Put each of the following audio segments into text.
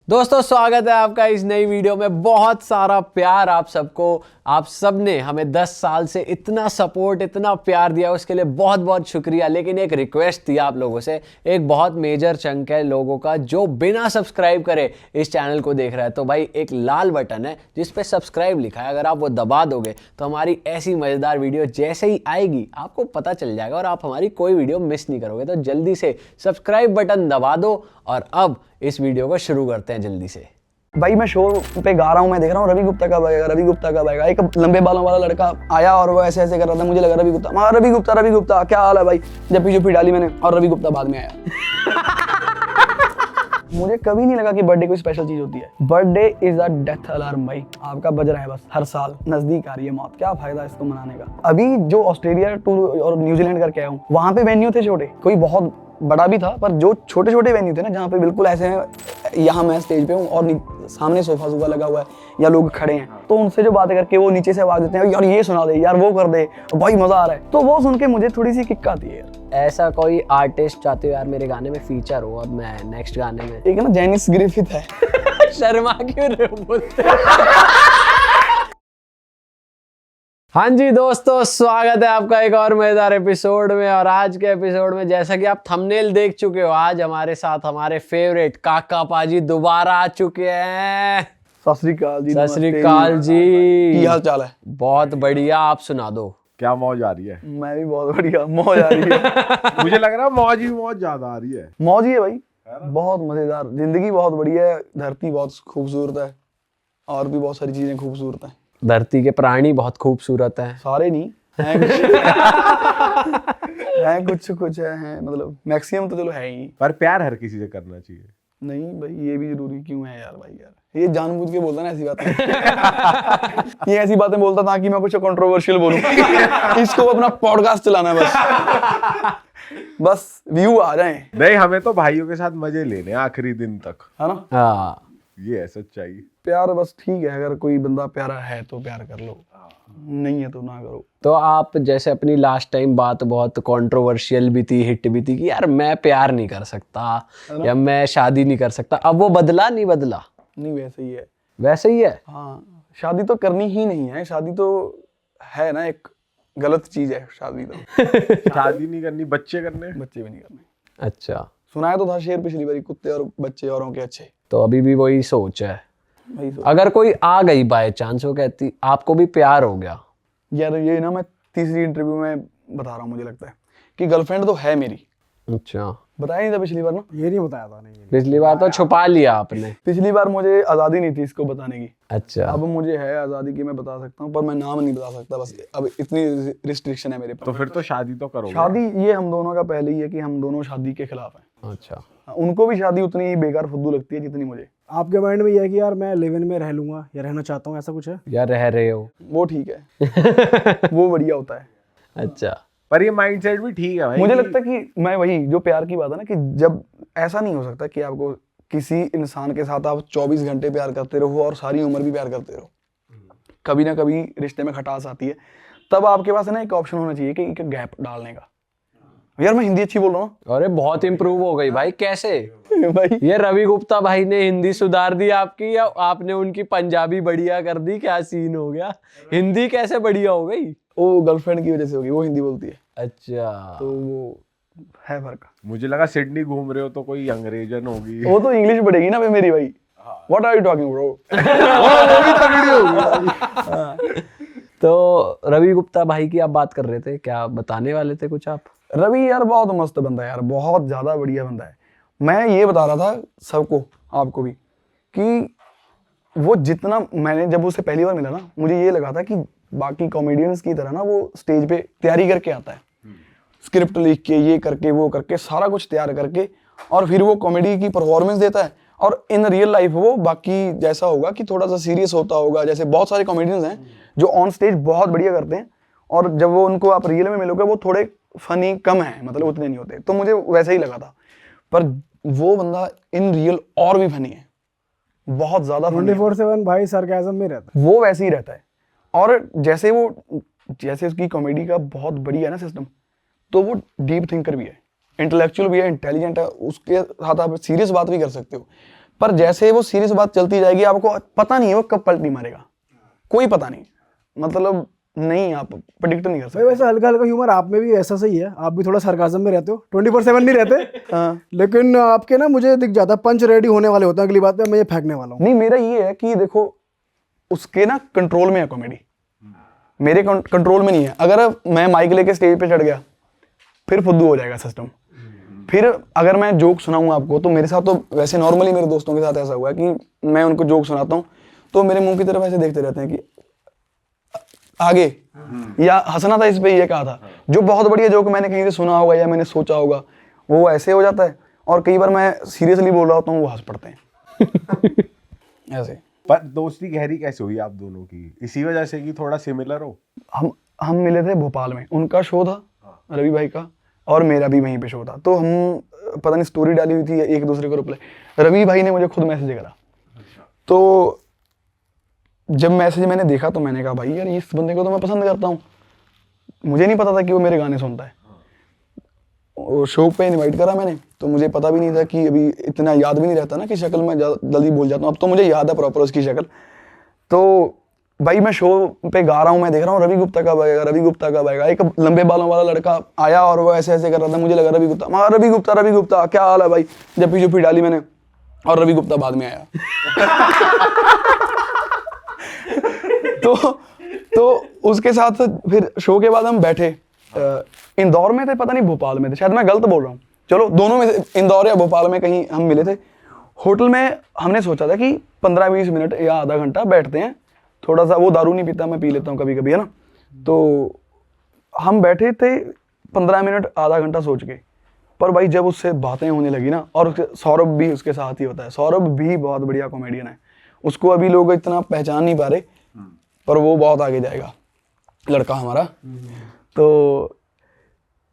दोस्तों स्वागत है आपका इस नई वीडियो में। बहुत सारा प्यार आप सबको। आप सब ने हमें 10 साल से इतना सपोर्ट, इतना प्यार दिया, उसके लिए बहुत बहुत शुक्रिया। लेकिन एक रिक्वेस्ट थी आप लोगों से, एक बहुत मेजर चंक है लोगों का जो बिना सब्सक्राइब करे इस चैनल को देख रहा है। तो भाई एक लाल बटन है जिस पे सब्सक्राइब लिखा है, अगर आप वो दबा दोगे तो हमारी ऐसी मज़ेदार वीडियो जैसे ही आएगी आपको पता चल जाएगा और आप हमारी कोई वीडियो मिस नहीं करोगे। तो जल्दी से सब्सक्राइब बटन दबा दो और अब इस वीडियो को शुरू करते हैं जल्दी से। भाई मैं शो पे गा रहा हूँ, मैं देख रहा हूँ रवि गुप्ता कब आएगा, रवि गुप्ता कब आएगा। एक लंबे बालों वाला लड़का आया और वो ऐसे ऐसे कर रहा था, मुझे लगा रवि गुप्ता, हाँ रवि गुप्ता क्या हाल है भाई। जब पीछे डाली मैंने और रवि गुप्ता बाद में आया। मुझे कभी नहीं लगा कि बर्थडे कोई स्पेशल चीज होती है। Birthday is a death alarm भाई, आपका बज रहा है बस। हर साल नजदीक आ रही है मौत, क्या फायदा इसको मनाने का। अभी जो ऑस्ट्रेलिया टूर और न्यूजीलैंड करके आया हूँ, वहां पे वेन्यू थे छोटे, कोई बहुत बड़ा भी था, पर जो छोटे छोटे वेन्यू थे ना, जहाँ पे बिल्कुल ऐसे यहाँ मैं स्टेज पे हूँ और सामने सोफा सूफा लगा हुआ है या लोग खड़े हैं, तो उनसे जो बातें करके वो नीचे से आवाज देते हैं, यार ये सुना दे, यार वो कर दे, भाई मजा आ रहा है, तो वो सुन के मुझे थोड़ी सी किक आती है यार। ऐसा कोई आर्टिस्ट चाहते हो यार मेरे गाने में फीचर हो? अब मैं नेक्स्ट गाने में एक ना जेनिस ग्रिफिथ है। शर्मा क्यों रहे हो बोलते? हाँ जी दोस्तों, स्वागत है आपका एक और मजेदार एपिसोड में। और आज के एपिसोड में जैसा कि आप थंबनेल देख चुके हो, आज हमारे साथ हमारे फेवरेट काका पाजी दोबारा आ चुके हैं। सत श्री अकाल जी। सत श्री अकाल जी, की हाल चाल है? बहुत बढ़िया, आप सुना दो। क्या मौज आ रही है? मैं भी बहुत बढ़िया, मौज आ रही है। मुझे लग रहा है मौज ही मौज ज्यादा आ रही है। मौज ही है भाई, बहुत मजेदार, जिंदगी बहुत बढ़िया है, धरती बहुत खूबसूरत है और भी बहुत सारी चीजें खूबसूरत हैं। धरती के प्राणी बहुत खूबसूरत हैं। सारे नहीं हैं, कुछ हैं, कुछ हैं, मतलब मैक्सिमम तो चलो है ही। पर प्यार हर किसी से करना चाहिए। नहीं भाई, ये भी जरूरी क्यों है यार भाई? यार ये जानबूझ के बोलता ना ऐसी बातें। ये ऐसी बातें बोलता ताकि मैं कुछ कंट्रोवर्शियल बोलूं। इसको अपना पॉडकास्ट चलाना है बस व्यू आ जाए। नहीं, हमें तो भाइयों के साथ मजे लेने आखिरी दिन तक, है ना? हाँ, ये है सच्चाई। प्यार बस ठीक है, अगर कोई बंदा प्यारा है तो प्यार कर लो, नहीं है तो ना करो। तो आप जैसे अपनी लास्ट टाइम बात बहुत कंट्रोवर्शियल भी थी, हिट भी थी कि यार मैं प्यार नहीं कर सकता या मैं शादी नहीं कर सकता, अब वो बदला नहीं बदला? नहीं, वैसे ही है। वैसे ही है। हाँ, शादी तो करनी ही नहीं है, शादी तो है ना एक गलत चीज है शादी तो। शादी नहीं करनी, बच्चे करने, बच्चे भी नहीं करने। अच्छा, सुनाया तो था शेर पिछली बारी, कुत्ते और बच्चे औरों के अच्छे। तो अभी भी वही सोच है? वही तो। अगर कोई आ गई बाय चांस, वो कहती आपको भी प्यार हो गया? यार ये ना मैं तीसरी इंटरव्यू में बता रहा हूँ, मुझे लगता है कि गर्लफ्रेंड तो है मेरी। अच्छा, बताया नहीं था पिछली बार ना? ये नहीं बताया था। नहीं, पिछली बार तो छुपा लिया आपने। पिछली बार मुझे आज़ादी नहीं थी इसको बताने की। अच्छा, अब मुझे है आज़ादी की, मैं बता सकता हूँ, पर मैं नाम नहीं बता सकता, बस अब इतनी रिस्ट्रिक्शन है मेरे तो पास। फिर तो शादी तो करोगे। शादी ये हम दोनों का पहले ही है कि हम दोनों शादी के खिलाफ हैं। अच्छा, उनको भी शादी उतनी ही बेकार फुद्दू लगती है जितनी मुझे। आपके माइंड में ये है कि यार मैं लिव इन में रह लूंगा या रहना चाहता हूँ, ऐसा कुछ है? या रह रहे हो? वो ठीक है। वो बढ़िया होता है। अच्छा, पर ये माइंडसेट भी ठीक है भाई। मुझे लगता है कि मैं वही जो प्यार की बात है ना, कि जब ऐसा नहीं हो सकता कि आपको किसी इंसान के साथ आप 24 घंटे प्यार करते रहो और सारी उम्र भी प्यार करते रहो। कभी ना कभी रिश्ते में खटास आती है, तब आपके पास है ना एक ऑप्शन होना चाहिए कि एक गैप डालने का। यार मैं हिंदी अच्छी बोल रहा हूँ। अरे बहुत इंप्रूव हो गई भाई। कैसे भाई ये रवि गुप्ता भाई ने हिंदी सुधार दी आपकी या आपने उनकी पंजाबी बढ़िया कर दी? क्या सीन हो गया? हिंदी कैसे बढ़िया हो गई? वो गर्लफ्रेंड की वजह से होगी, वो हिंदी बोलती है अच्छा, तो वो है फर्क। मुझे लगा सिडनी घूम रहे हो तो कोई अंग्रेजन होगी। वो तो इंग्लिश बढ़ेगी ना मेरी भाई। What are you talking bro? वो भी तगड़ी होगी। तो रवि गुप्ता भाई की आप बात कर रहे थे, क्या बताने वाले थे कुछ आप? रवि यार बहुत मस्त बंदा है यार, बहुत ज्यादा बढ़िया बंदा है। मैं ये बता रहा था सबको, आपको भी, कि वो जितना मैंने जब उसे पहली बार मिला ना, मुझे ये लगा था कि बाकी कॉमेडियंस की तरह ना वो स्टेज पे तैयारी करके आता है, स्क्रिप्ट लिख के, ये करके वो करके, सारा कुछ तैयार करके, और फिर वो कॉमेडी की परफॉर्मेंस देता है। और इन रियल लाइफ वो बाकी जैसा होगा कि थोड़ा सा सीरियस होता होगा, जैसे बहुत सारे कॉमेडियंस हैं जो ऑन स्टेज बहुत बढ़िया करते हैं और जब वो उनको आप रियल में मिलोगे वो थोड़े फनी कम है, मतलब उतने नहीं होते। तो मुझे वैसा ही लगा था, पर वो बंदा इन रियल और भी फनी है, बहुत ज्यादा फनी है। 24/7 भाई सरकाज़म में रहता है। वो वैसे ही रहता है। और जैसे उसकी कॉमेडी का बहुत बढ़िया है ना सिस्टम, तो वो डीप थिंकर भी है, इंटेलेक्चुअल भी है, इंटेलिजेंट है, उसके साथ आप सीरियस बात भी कर सकते हो। पर जैसे वो सीरियस बात चलती जाएगी आपको पता नहीं है वो कब पलटी मारेगा, कोई पता नहीं, मतलब नहीं, आप प्रेडिक्ट नहीं कर भाई सकते। वैसे हल्का हल्का ह्यूमर आप में भी ऐसा सही है, आप भी थोड़ा सरकाज़म में रहते हो, 24/7 नहीं रहते। हाँ। लेकिन आपके ना मुझे दिख जाता पंच रेडी होने वाले होते हैं अगली बात में, मैं ये फेंकने वाला हूँ। नहीं, मेरा ये है कि देखो उसके ना कंट्रोल में है कॉमेडी, मेरे कंट्रोल में नहीं है। अगर मैं माइक लेके स्टेज पे चढ़ गया फिर फुद्दू हो जाएगा सिस्टम। फिर अगर मैं जोक सुनाऊंगा आपको, तो मेरे साथ तो वैसे नॉर्मली मेरे दोस्तों के साथ ऐसा हुआ है कि मैं उनको जोक सुनाता हूँ तो मेरे मुंह की तरफ ऐसे देखते रहते हैं कि आगे, या हंसना था इस पे, ये कहा था। जो बहुत बढ़िया जोक मैंने कहीं से सुना होगा या मैंने सोचा होगा वो ऐसे हो जाता है, और कई बार मैं सीरियसली बोल रहा होता हूँ वो हंस पड़ते हैं ऐसे। पर दोस्ती गहरी कैसे हुई आप दोनों की? इसी वजह से कि थोड़ा सिमिलर हो? हम मिले थे भोपाल में, उनका शो था रवि भाई का और मेरा भी वहीं पे शो था। तो हम पता नहीं स्टोरी डाली हुई थी एक दूसरे को रिप्लाई, रवि भाई ने मुझे खुद मैसेज करा। तो जब मैसेज मैंने देखा तो मैंने कहा भाई यार इस बंदे को तो मैं पसंद करता हूँ। मुझे नहीं पता था कि वो मेरे गाने सुनता है। और शो पे इनवाइट करा मैंने, तो मुझे पता भी नहीं था कि अभी इतना याद भी नहीं रहता ना कि शक्ल में जल्दी भूल जाता हूँ। अब तो मुझे याद है प्रॉपर उसकी शक्ल। तो भाई मैं शो पे गा रहा हूँ, मैं देख रहा हूँ रवि गुप्ता कब आएगा, रवि गुप्ता कब आएगा। एक लंबे बालों वाला लड़का आया और वो ऐसे ऐसे कर रहा था, मुझे लगा रवि गुप्ता, हाँ रवि गुप्ता क्या हाल है भाई। जप्पी जुप्पी डाली मैंने और रवि गुप्ता बाद में आया। तो उसके साथ फिर शो के बाद हम बैठे, इंदौर में थे, पता नहीं भोपाल में थे, शायद मैं गलत बोल रहा हूँ, चलो दोनों में से इंदौर या भोपाल में कहीं हम मिले थे। होटल में हमने सोचा था कि 15-20 मिनट या आधा घंटा बैठते हैं, थोड़ा सा, वो दारू नहीं पीता, मैं पी लेता हूँ कभी कभी, है ना। तो हम बैठे थे 15 मिनट आधा घंटा सोच के, पर भाई जब उससे बातें होने लगी ना, और सौरभ भी उसके साथ ही होता है, सौरभ भी बहुत बढ़िया कॉमेडियन है, उसको अभी लोग इतना पहचान नहीं पा रहे पर वो बहुत आगे जाएगा लड़का हमारा। तो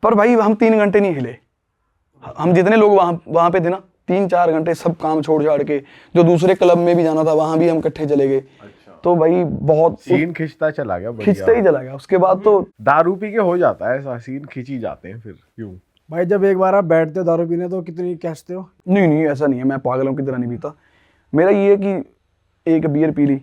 पर भाई हम 3 घंटे नहीं हिले, हम जितने लोग वहाँ पे थे ना 3-4 घंटे सब काम छोड़ छाड़ के, जो दूसरे क्लब में भी जाना था वहाँ भी हम इकट्ठे चले गए। तो भाई बहुत सीन खिंचता चला गया, खिंचता ही चला गया। उसके बाद तो दारू पी के हो जाता है ऐसा, सीन खिंची जाते हैं फिर। क्यों भाई जब एक बार आप बैठते हो दारू पीने तो कितनी खींचते हो? नहीं ऐसा नहीं है, मैं पागलों की तरह नहीं पीता। मेरा ये है कि एक बियर पी ली,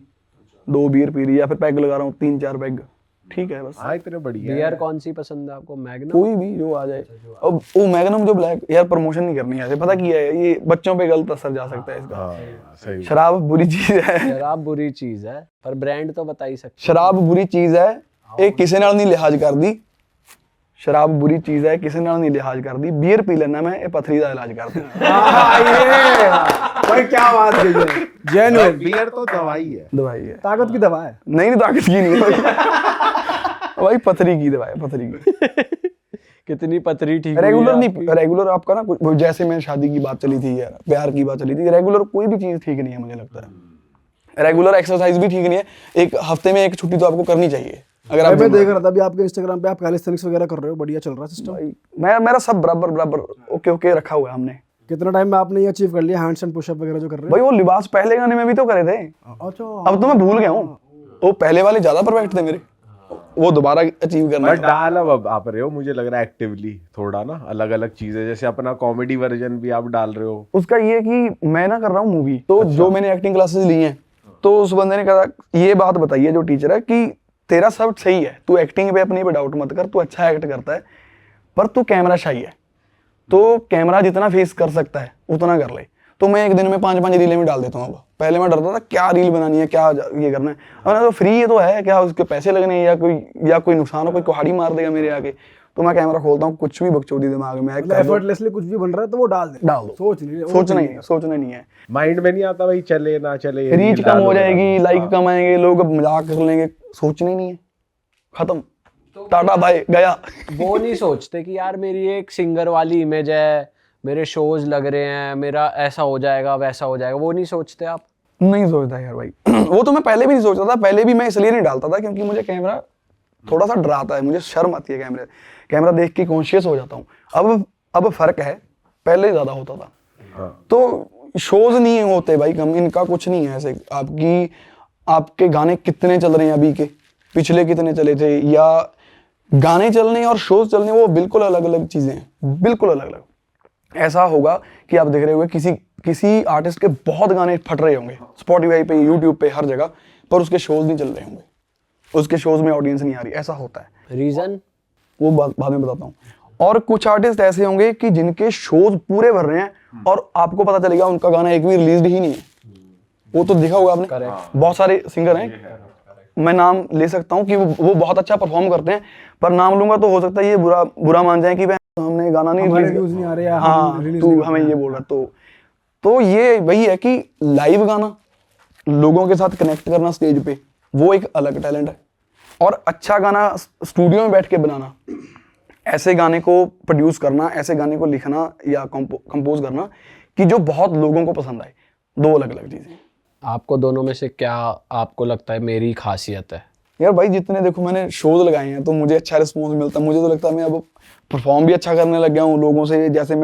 2 बियर पी ली, या फिर पैग लगा रहा हूँ 3-4 पैग, ठीक है बस। हाँ इतने बढ़िया बियर कौन सी पसंद है आपको? मैग्नम? कोई भी जो आ जाए। अब वो मैग्नम जो ब्लैक, यार प्रमोशन नहीं करनी है ऐसे, पता क्या है ये बच्चों पे गलत असर जा सकता है इसका। हाँ सही। शराब बुरी चीज है, शराब बुरी चीज है, पर ब्रांड तो बता ही सकते। शराब बुरी चीज है, ਇਹ ਕਿਸੇ ਨਾਲ ਨਹੀਂ ਲਿਹਾਜ਼ ਕਰਦੀ। शराब बुरी चीज है, किसी ਨਾਲ नहीं लिहाज कर दी। बियर पी लेना मैं, ये पथरी का इलाज कर भाई क्या बात कही है, जेन्युइन बियर तो दवाई है, दवाई है, ताकत की दवा है। नहीं ताकत की नहीं है भाई, पथरी की दवाई है, पथरी की। कितनी पथरी ठीक हुई रेगुलर है नहीं, रेगुलर आपका ना कुछ, जैसे मैं शादी की बात चली थी यार, प्यार की बात चली थी, रेगुलर कोई भी चीज ठीक नहीं है मुझे लगता है। रेगुलर एक्सरसाइज भी ठीक नहीं है, एक हफ्ते में 1 छुट्टी तो आपको करनी चाहिए। अगर आप मैं देख रहा था अभी आपके इंस्टाग्राम पे आप कैलिस्थेनिक्स वगैरह कर रहे हो, बढ़िया चल रहा है सिस्टम। भाई मेरा सब बराबर ओके रखा हुआ है हमने। कितना टाइम में आपने ये अचीव कर लिया, हैंड्स एंड पुशअप वगैरह जो कर रहे भाई वो लिबास पहले गाने में भी तो करे थे, हो? अच्छा अब तो मैं भूल गया हूँ। वो पहले वाले ज्यादा परफेक्ट थे मेरे, वो दोबारा अचीव करना बट डाल अब आप रहे हो, मुझे लग रहा है एक्टिवली थोड़ा ना अलग अलग चीजें, जैसे अपना कॉमेडी वर्जन भी आप डाल रहे हो। उसका ये है कि मैं ना कर रहा हूँ मूवी, तो जो मैंने एक्टिंग क्लासेस ली हैं, तो उस बंदे ने कहा ये बात बताई है जो टीचर है कि तेरा सब सही है, तू एक्टिंग पे अपनी पे डाउट मत कर, तू अच्छा एक्ट करता है, पर तू कैमरा शाई है, तो कैमरा जितना फेस कर सकता है उतना कर ले। तो मैं एक दिन में 5-5 रीलें में डाल देता हूँ। अब पहले मैं डरता था क्या रील बनानी है, क्या ये करना है, अब तो फ्री तो है, क्या उसके पैसे लगने या कोई नुकसान हो, कोई कुहाड़ी मार देगा मेरे आके, तो मैं कैमरा खोलता हूँ, कुछ भी बकचोदी दिमाग में एफर्टलेसली कुछ भी बन रहा है तो वो डाल दो। सोचना नहीं है, माइंड में नहीं आता भाई चले ना चले, रीच कम हो जाएगी, लाइक कम आएंगे, लोग अब मजाक कर लेंगे, सोचना ही नहीं है, खत्म, टाटा बाय गया। वो नहीं सोचते कि यार मेरी एक सिंगर वाली इमेज है, मेरे शोज लग रहे हैं, मेरा ऐसा हो जाएगा वैसा हो जाएगा, वो नहीं सोचते आप? नहीं सोचता यार भाई वो तो मैं पहले भी नहीं सोचता था, पहले भी मैं इसलिए नहीं डालता था क्योंकि मुझे कैमरा थोड़ा सा डराता है, मुझे शर्म आती है कैमरा देख के, कॉन्शियस हो जाता हूँ। अब फर्क है, पहले ज्यादा होता था। तो शोज नहीं होते भाई कम, इनका कुछ नहीं है ऐसे। आपके गाने कितने चल रहे हैं अभी के, पिछले कितने चले थे, या गाने चलने और शोज चलने वो बिल्कुल अलग अलग चीजें हैं, बिल्कुल अलग अलग। ऐसा होगा कि आप देख रहे होंगे किसी आर्टिस्ट के बहुत गाने फट रहे होंगे स्पॉटिफाई पे, यूट्यूब पे, हर जगह, पर उसके शोज नहीं चल रहे होंगे, उसके शोज में ऑडियंस नहीं आ रही। ऐसा होता है। रीजन? वो बाद में बताता हूँ। और कुछ आर्टिस्ट ऐसे होंगे कि जिनके शोज पूरे भर रहे हैं और आपको पता चलेगा उनका गाना एक भी रिलीज ही नहीं है। वो तो देखा होगा आपने, बहुत सारे सिंगर हैं, मैं नाम ले सकता हूँ कि वो बहुत अच्छा परफॉर्म करते हैं, पर नाम लूंगा तो हो सकता है ये बुरा मान जाए कि हमने गाना नहीं हमारे रिलीज व्यूज नहीं आ रहे या हाँ हम रिलीज तू हमें ये बोल रहा। तो ये वही है कि लाइव गाना, लोगों के साथ कनेक्ट करना स्टेज पे, वो एक अलग टैलेंट है। और अच्छा गाना स्टूडियो में बैठ के बनाना, ऐसे गाने को प्रोड्यूस करना, ऐसे गाने को लिखना या कंपोज करना कि जो बहुत लोगों को पसंद आए, दो अलग अलग चीजें। आपको दोनों में से क्या आपको लगता है मेरी खासियत है? यार भाई जितने देखो मैंने शोज लगाए हैं तो मुझे अच्छा रिस्पॉन्स मिलता है। मुझे तो लगता है मैं अब परफॉर्म भी अच्छा करने लग गया हूँ लोगों से। जैसे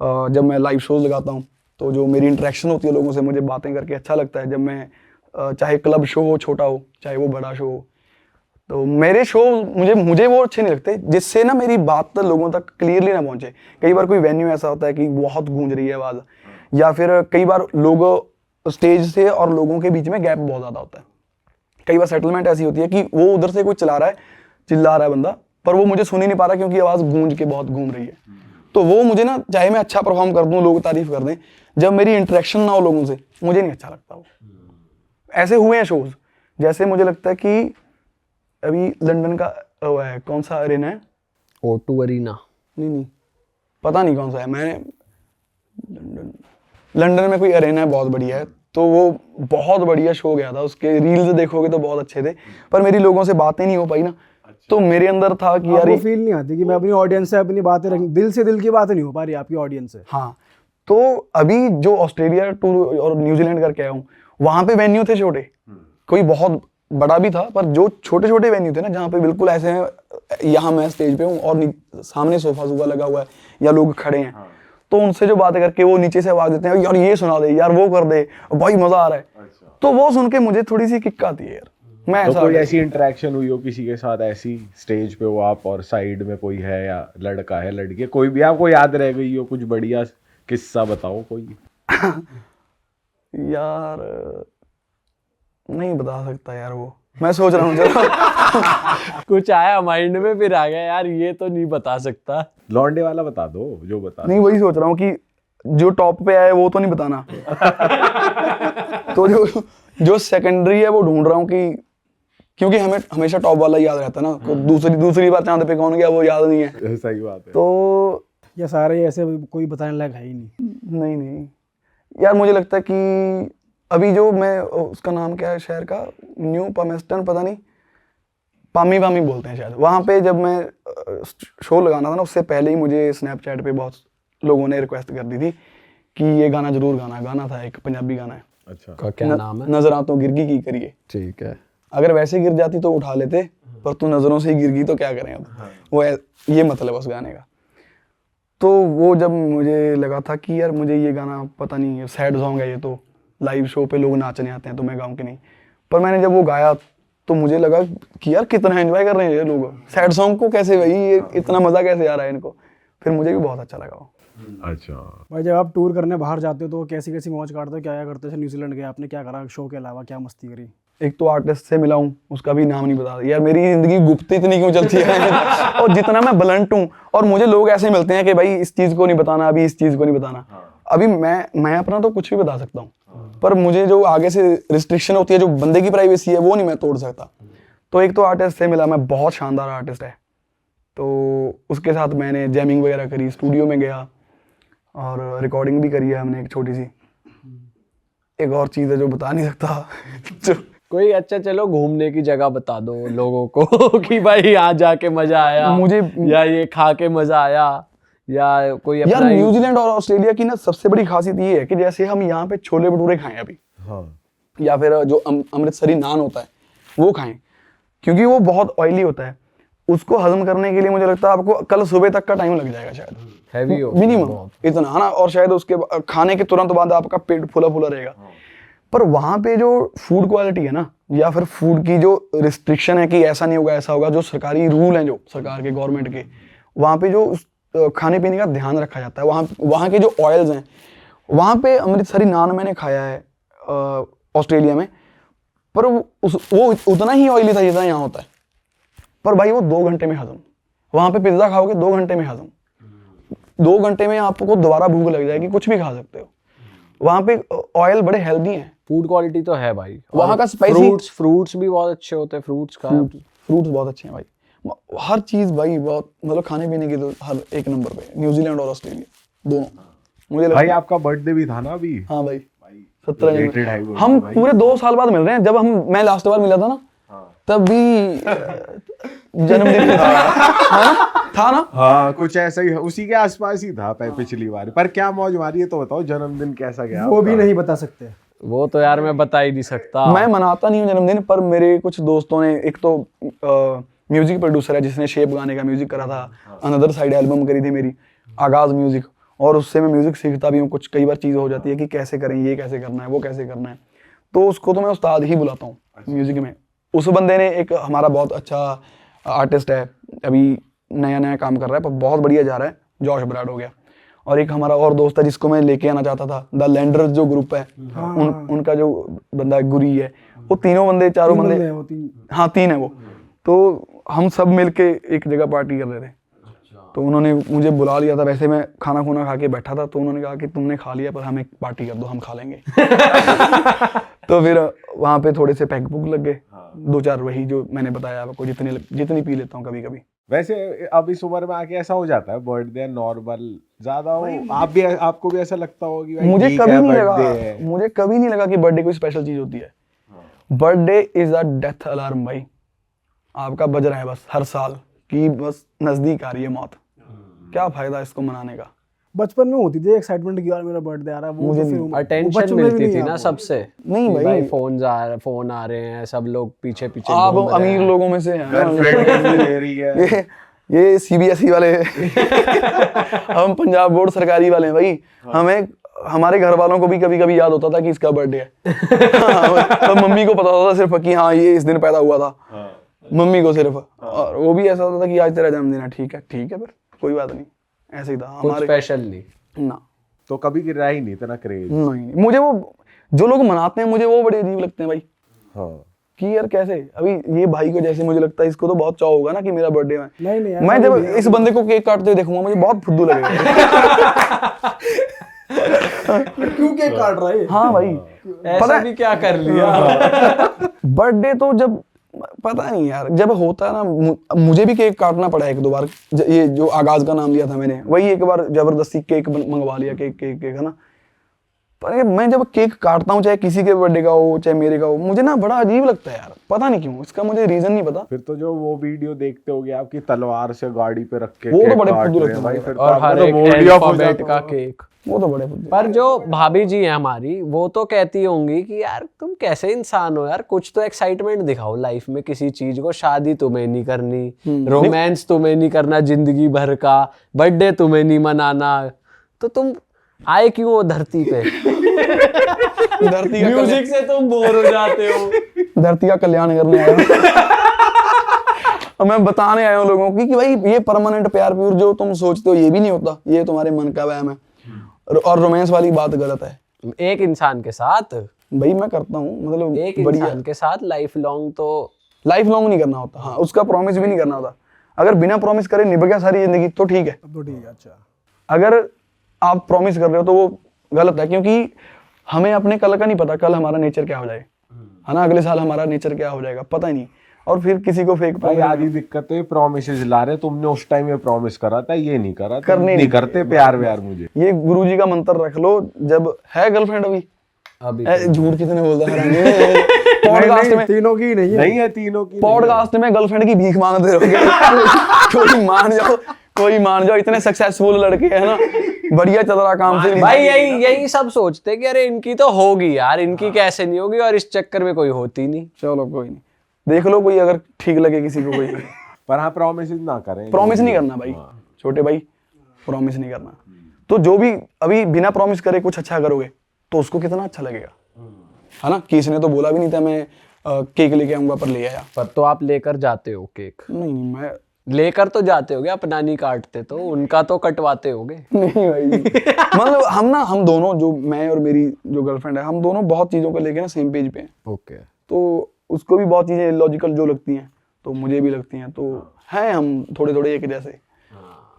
जब मैं लाइव शोज लगाता हूँ तो जो मेरी इंटरेक्शन होती है लोगों से, मुझे बातें करके अच्छा लगता है। जब मैं चाहे क्लब शो हो छोटा हो, चाहे वो बड़ा शो हो, तो मेरे शो मुझे वो अच्छे नहीं लगते जिससे ना मेरी बात लोगों तक क्लियरली ना पहुंचे। कई बार कोई वेन्यू ऐसा होता है कि बहुत गूंज रही है आवाज़, या फिर कई बार लोग स्टेज से और लोगों के बीच में गैप बहुत ज़्यादा होता है। कई बार सेटलमेंट ऐसी होती है कि वो उधर से कोई चिल्ला रहा है बंदा, पर वो मुझे सुन ही नहीं पा रहा क्योंकि आवाज़ गूंज के बहुत घूम रही है। तो वो मुझे ना, चाहे मैं अच्छा परफॉर्म कर दूं, लोग तारीफ कर दें, जब मेरी इंटरेक्शन ना हो लोगों से, मुझे नहीं अच्छा लगता वो। ऐसे हुए हैं शोज, जैसे मुझे लगता है कि अभी लंदन का वो है, कौन सा अरेना है, O2 अरीना? नहीं पता नहीं कौन सा है, मैंने लंदन में कोई अरेना है बहुत बढ़िया है, तो वो बहुत बढ़िया शो गया था। उसके रील्स देखोगे तो बहुत अच्छे थे, पर मेरी लोगों से बातें नहीं हो पाई ना। तो मेरे अंदर था कि यार वो फील नहीं आती कि मैं अपनी ऑडियंस से अपनी बातें दिल से दिल की बातें नहीं हो पा रही आपकी ऑडियंस से। हाँ, तो अभी जो ऑस्ट्रेलिया टूर और न्यूजीलैंड करके आया हूँ, वहां पे वेन्यू थे छोटे, कोई बहुत बड़ा भी था, पर जो छोटे छोटे वेन्यू थे ना, जहाँ पे बिल्कुल ऐसे हैं, यहाँ मैं स्टेज पे हूँ और सामने सोफा लगा हुआ है या लोग खड़े हैं, तो उनसे जो बातें करके वो नीचे से आवाज देते हैं, यार ये सुना दे, यार वो कर दे, भाई मजा आ रहा है। तो वो सुन के मुझे थोड़ी सी किक आती है यार। मैं तो ऐसा कोई ऐसी इंटरेक्शन हुई हो किसी के साथ, ऐसी स्टेज पे हो आप और साइड में कोई है, या लड़का है लड़की है, कोई भी आपको याद रह गई हो, कुछ बढ़िया किस्सा बताओ कोई। यार नहीं बता सकता यार, वो मैं सोच रहा हूँ चलो। कुछ आया माइंड में फिर आ गया यार ये तो नहीं बता सकता। लौंडे वाला बता दो जो बता नहीं, वही सोच रहा हूँ कि जो टॉप पे आए वो तो नहीं बताना। तो जो सेकेंडरी है वो ढूंढ रहा हूँ कि, क्योंकि हमें हमेशा टॉप वाला याद रहता है ना, दूसरी बार चांद पे कौन गया वो याद नहीं है। सही बात है। तो या सारे ऐसे कोई बताने लायक है ही नहीं। नहीं यार, मुझे लगता है कि अभी जो मैं, उसका नाम क्या है शहर का, न्यू पामेस्टन, पता नहीं, पामी बोलते हैं शायद, वहाँ पे जब मैं शो लगाना था ना, उससे पहले ही मुझे स्नैपचैट पे बहुत लोगों ने रिक्वेस्ट कर दी थी कि ये गाना जरूर गाना था, एक पंजाबी गाना है। अच्छा, क्या नाम है? नजर आतों गिरगी की करिए। ठीक है। अगर वैसे गिर जाती तो उठा लेते, पर तू नजरों से ही गिर गई तो क्या करें अब। वो ये मतलब उस गाने का। तो वो जब मुझे लगा था कि यार मुझे ये गाना, पता नहीं सैड सॉन्ग है ये, तो लाइव शो पे लोग नाचने आते हैं तो मैं गाऊं कि नहीं, पर मैंने जब वो गाया तो मुझे लगा कि यार कितना एंजॉय कर रहे हैं ये लोग, सैड सॉन्ग को कैसे, भाई ये इतना मजा कैसे आ रहा है इनको। फिर मुझे भी बहुत अच्छा लगा वो। अच्छा भाई जब आप टूर करने बाहर जाते हो तो कैसी मौज काटते हो, क्या करते हो? जैसे न्यूजीलैंड गए आपने, क्या करा शो के अलावा, क्या मस्ती करी? एक तो आर्टिस्ट से मिला हूँ, उसका भी नाम नहीं बता यार, मेरी जिंदगी गुप्त इतनी क्यों चलती है। और जितना मैं ब्लंट हूँ, और मुझे लोग ऐसे मिलते हैं कि भाई इस चीज को नहीं बताना, अभी इस चीज को नहीं बताना। अभी मैं अपना तो कुछ भी बता सकता हूँ, पर मुझे जो आगे से रिस्ट्रिक्शन होती है, जो बंदे की प्राइवेसी है, वो नहीं मैं तोड़ सकता। तो एक तो आर्टिस्ट से मिला मैं, बहुत शानदार आर्टिस्ट है, तो उसके साथ मैंने जैमिंग वगैरह करी, स्टूडियो में गया और रिकॉर्डिंग भी करी है हमने एक छोटी सी। एक और चीज़ है जो बता नहीं सकता। कोई अच्छा चलो घूमने की जगह बता दो लोगों को कि भाई यहाँ जाके मजा आया मुझे, या ये खा के मजा आया, या कोई यार अपना न्यूजीलैंड और ऑस्ट्रेलिया की ना सबसे बड़ी खासियत ये है कि जैसे हम यहाँ पे छोले भटूरे खाएं अभी, हाँ, या फिर जो अमृतसरी नान होता है वो खाएं, क्योंकि वो बहुत ऑयली होता है, उसको हजम करने के लिए मुझे लगता है आपको कल सुबह तक का टाइम लग जाएगा शायद, हैवी हो मिनिमम इतना है ना। और शायद उसके खाने के तुरंत बाद आपका पेट फुला रहेगा। पर वहाँ पे जो फूड क्वालिटी है ना, या फिर फूड की जो रिस्ट्रिक्शन है कि ऐसा नहीं होगा ऐसा होगा, जो सरकारी रूल हैं, जो सरकार के गवर्नमेंट के, वहाँ पे जो खाने पीने का ध्यान रखा जाता है। वहाँ के जो ऑयल्स हैं, वहाँ पे अमृतसरी नान मैंने खाया है ऑस्ट्रेलिया में, पर वो उतना ही ऑयली था जितना यहाँ होता है, पर भाई वो 2 घंटे में हजम। वहाँ पे पिज्ज़ा खाओगे 2 घंटे में हजम, 2 घंटे में आपको दोबारा भूख लग जाएगी, कुछ भी खा सकते हो। वहाँ पे ऑयल बड़े हेल्दी हैं, फूड क्वालिटी तो है भाई। वहाँ का स्पाइसी फ्रूट्स भी बहुत अच्छे होते हैं, फ्रूट्स बहुत अच्छे हैं भाई, हर चीज़ भाई बहुत, मतलब खाने पीने की तो हर एक नंबर पे, न्यूजीलैंड और ऑस्ट्रेलिया दोनों। मुझे भाई आपका बर्थडे भी था ना अभी? हाँ भाई 17 related है जनवरी। वो हम भाई। पूरे 2 साल बाद मिल रहे हैं। जब मैं लास्ट बार मिला था ना, तब भी जन्मदिन था ना। हाँ कुछ ऐसा ही, उसी के आसपास ही था पिछली बार। पर क्या मौज मारी है तो बताओ, जन्मदिन कैसा गया? वो भी नहीं बता सकते। वो तो यार मैं बता ही नहीं सकता। मैं मनाता नहीं हूँ जन्मदिन, पर मेरे कुछ दोस्तों ने, एक तो म्यूजिक प्रोड्यूसर है जिसने शेप गाने का म्यूजिक करा था, अनदर साइड एल्बम करी थी मेरी, आगाज म्यूजिक, और उससे मैं म्यूजिक सीखता भी हूँ। कुछ कई बार चीज़ हो जाती है कि कैसे करें, ये कैसे करना है, वो कैसे करना है, तो उसको तो मैं उस्ताद ही बुलाता हूँ म्यूजिक में। उस बंदे ने, एक हमारा बहुत अच्छा आर्टिस्ट है, अभी नया नया काम कर रहा है पर बहुत बढ़िया जा रहा है, जॉश ब्राड हो गया। और एक हमारा और दोस्त है जिसको मैं लेके आना चाहता था, द लैंडर्स जो ग्रुप है, उनका जो बंदा है गुरी है, वो तीनों बंदे, चारों बंदे, हाँ 3 है वो। तो हम सब मिलके एक जगह पार्टी कर रहे थे, तो उन्होंने मुझे बुला लिया था। वैसे मैं खाना खुना खा के बैठा था, तो उन्होंने कहा कि तुमने खा लिया पर हमें पार्टी कर दो, हम खा लेंगे। तो फिर वहाँ पे थोड़े से पैक पुक लग गए, 2-4 वही जो मैंने बताया आपको, जितनी पी लेता हूँ कभी कभी। वैसे अब इस उम्र में आके ऐसा हो जाता है, बर्थडे नॉर्मल ज्यादा हो, आपको भी ऐसा लगता होगा कि भाई मुझे ठीक कभी है, नहीं birthday लगा, है। मुझे कभी नहीं लगा कि बर्थडे कोई स्पेशल चीज होती है। Birthday is a death alarm भाई, आपका बज रहा है बस हर साल कि बस नजदीक आ रही है मौत, क्या फायदा इसको मनाने का। बचपन में होती थी एक्साइटमेंट की यार मेरा बर्थडे आ रहा है, वो मुझे तो फिर नहीं। वो अटेंशन बचपन में भी मिलती नहीं थी है ना आपको। सबसे। नहीं कि भाई, भाई फोन आ रहे हैं, सब लोग पीछे पीछे आप घूम रहे अमीर हैं। लोगों में से हैं ना। गर्लफ्रेंड ले रही है। ये CBSE वाले हम पंजाब बोर्ड सरकारी वाले हैं भाई। हमें, हमारे घर वालों को भी कभी कभी याद होता था कि इसका बर्थडे है। तो मम्मी को पता होता था सिर्फ कि हाँ ये इस दिन पैदा हुआ था, मम्मी को सिर्फ। और वो भी ऐसा होता था कि आज तेरा जन्मदिन है, ठीक है फिर कोई बात नहीं, ऐसे ही था कुछ हमारे। स्पेशल नहीं ना, तो कभी गिरा ही नहीं इतना क्रेज? नहीं, मुझे वो जो लोग मनाते हैं मुझे वो बड़े अजीब लगते हैं भाई, हाँ कि यार कैसे। अभी ये भाई को जैसे मुझे लगता है इसको तो बहुत चाव होगा ना कि मेरा बर्थडे है। नहीं यार, मैं जब इस बंदे को केक काटते हुए देखूंगा मुझे बहुत फुद्दू लगेगा। क्यों केक काट रहा है? हाँ भाई, ऐसा भी क्या कर लिया। बर्थडे तो जब, पता नहीं यार, जब होता है ना, मुझे भी केक काटना पड़ा 1-2 बार। ये जो आगाज का नाम लिया था मैंने, वही एक बार जबरदस्ती केक मंगवा लिया, केक है ना। पर मैं जब केक काटता हूँ, चाहे किसी के बर्थडे का हो चाहे मेरे का हो, मुझे ना बड़ा अजीब लगता है यार, पता नहीं क्यों, इसका मुझे रीजन नहीं पता। फिर तो जो वो वीडियो देखते होगे आपकी तलवार से गाड़ी पे रख के वो तो केक बड़े काट फुद्दू रहे लगते हैं भाई, हैं फिर तो और आपका हर तो एक मूड ही ऑफ हो अल्फाबेट जाता का होगा। केक। वो तो बड़े फुद्दू। पर जो भाभी जी हैं हमारी, वो तो कहती होंगी कि यार तुम कैसे इंसान हो यार, कुछ तो एक्साइटमेंट दिखाओ लाइफ में किसी चीज को। शादी तुम्हें नहीं करनी, रोमांस तुम्हें नहीं करना जिंदगी भर का, बर्थडे तुम्हें नहीं मनाना, तो तुम आए क्यों हो धरती पे? धरती का म्यूजिक से तुम बोर हो जाते हो। धरती का कल्याण करने आया हूं। और मैं बताने आया हूँ लोगों को कि भाई ये परमानेंट प्यार प्यूर जो तुम सोचते हो ये भी नहीं होता, ये तुम्हारे मन का वहम है। और रोमांस वाली बात गलत है एक इंसान के साथ, भाई, मैं करता हूँ, मतलब एक इंसान के साथ लाइफ लॉन्ग तो लाइफ लॉन्ग नहीं करना होता। हाँ, उसका प्रॉमिस भी नहीं करना होता। अगर बिना प्रॉमिस करे निभ गया सारी जिंदगी तो ठीक है, अब तो ठीक है। अच्छा, अगर आप प्रॉमिस कर रहे हो तो वो गलत है, क्योंकि हमें अपने कल का नहीं पता, कल हमारा नेचर क्या हो जाए, है ना, अगले साल हमारा नेचर क्या हो जाएगा पता ही नहीं। और फिर किसी को फेक भाई आधी दिक्कत तो ये प्रॉमिसेस ला रहे, तुमने उस टाइम ये प्रॉमिस करा था, ये नहीं करा, तुम करने नहीं करते प्यार व्यार। मुझे ये गुरुजी का मंत्र रख लो, जब है गर्लफ्रेंड अभी झूठ कितने बोलता है पॉडकास्ट में, तीनों की नहीं है। नहीं है तीनों की। पॉडकास्ट में गर्लफ्रेंड की भीख मांगते रहोगे। कोई मान जाओ, इतने सक्सेसफुल लड़के हैं ना, बढ़िया चल रहा काम से। भाई यही सब सोचते हैं कि अरे इनकी तो होगी यार, इनकी कैसे नहीं होगी, और इस चक्कर में कोई होती नहीं। चलो कोई नहीं, देख लो कोई अगर ठीक लगे किसी को कोई। पर हाँ प्रॉमिस ना करें, प्रॉमिस नहीं करना भाई, छोटे भाई, प्रॉमिस नहीं करना। तो जो भी अभी बिना प्रॉमिस करे कुछ अच्छा करोगे तो उसको कितना अच्छा लगेगा, है ना। किसी ने तो बोला भी नहीं था मैं केक लेके आऊंगा, पर ले आया। पर तो आप लेकर जाते हो केक। नहीं, लेकर तो जाते होगे, अपना नहीं काटते तो उनका तो कटवाते होगे। नहीं भाई मतलब हम दोनों, जो मैं और मेरी जो गर्लफ्रेंड है, हम दोनों बहुत चीज़ों को लेके ना सेम पेज पे हैं। ओके। तो उसको भी बहुत चीज़ें लॉजिकल जो लगती हैं तो मुझे भी लगती हैं, तो हैं हम थोड़े थोड़े एक जैसे।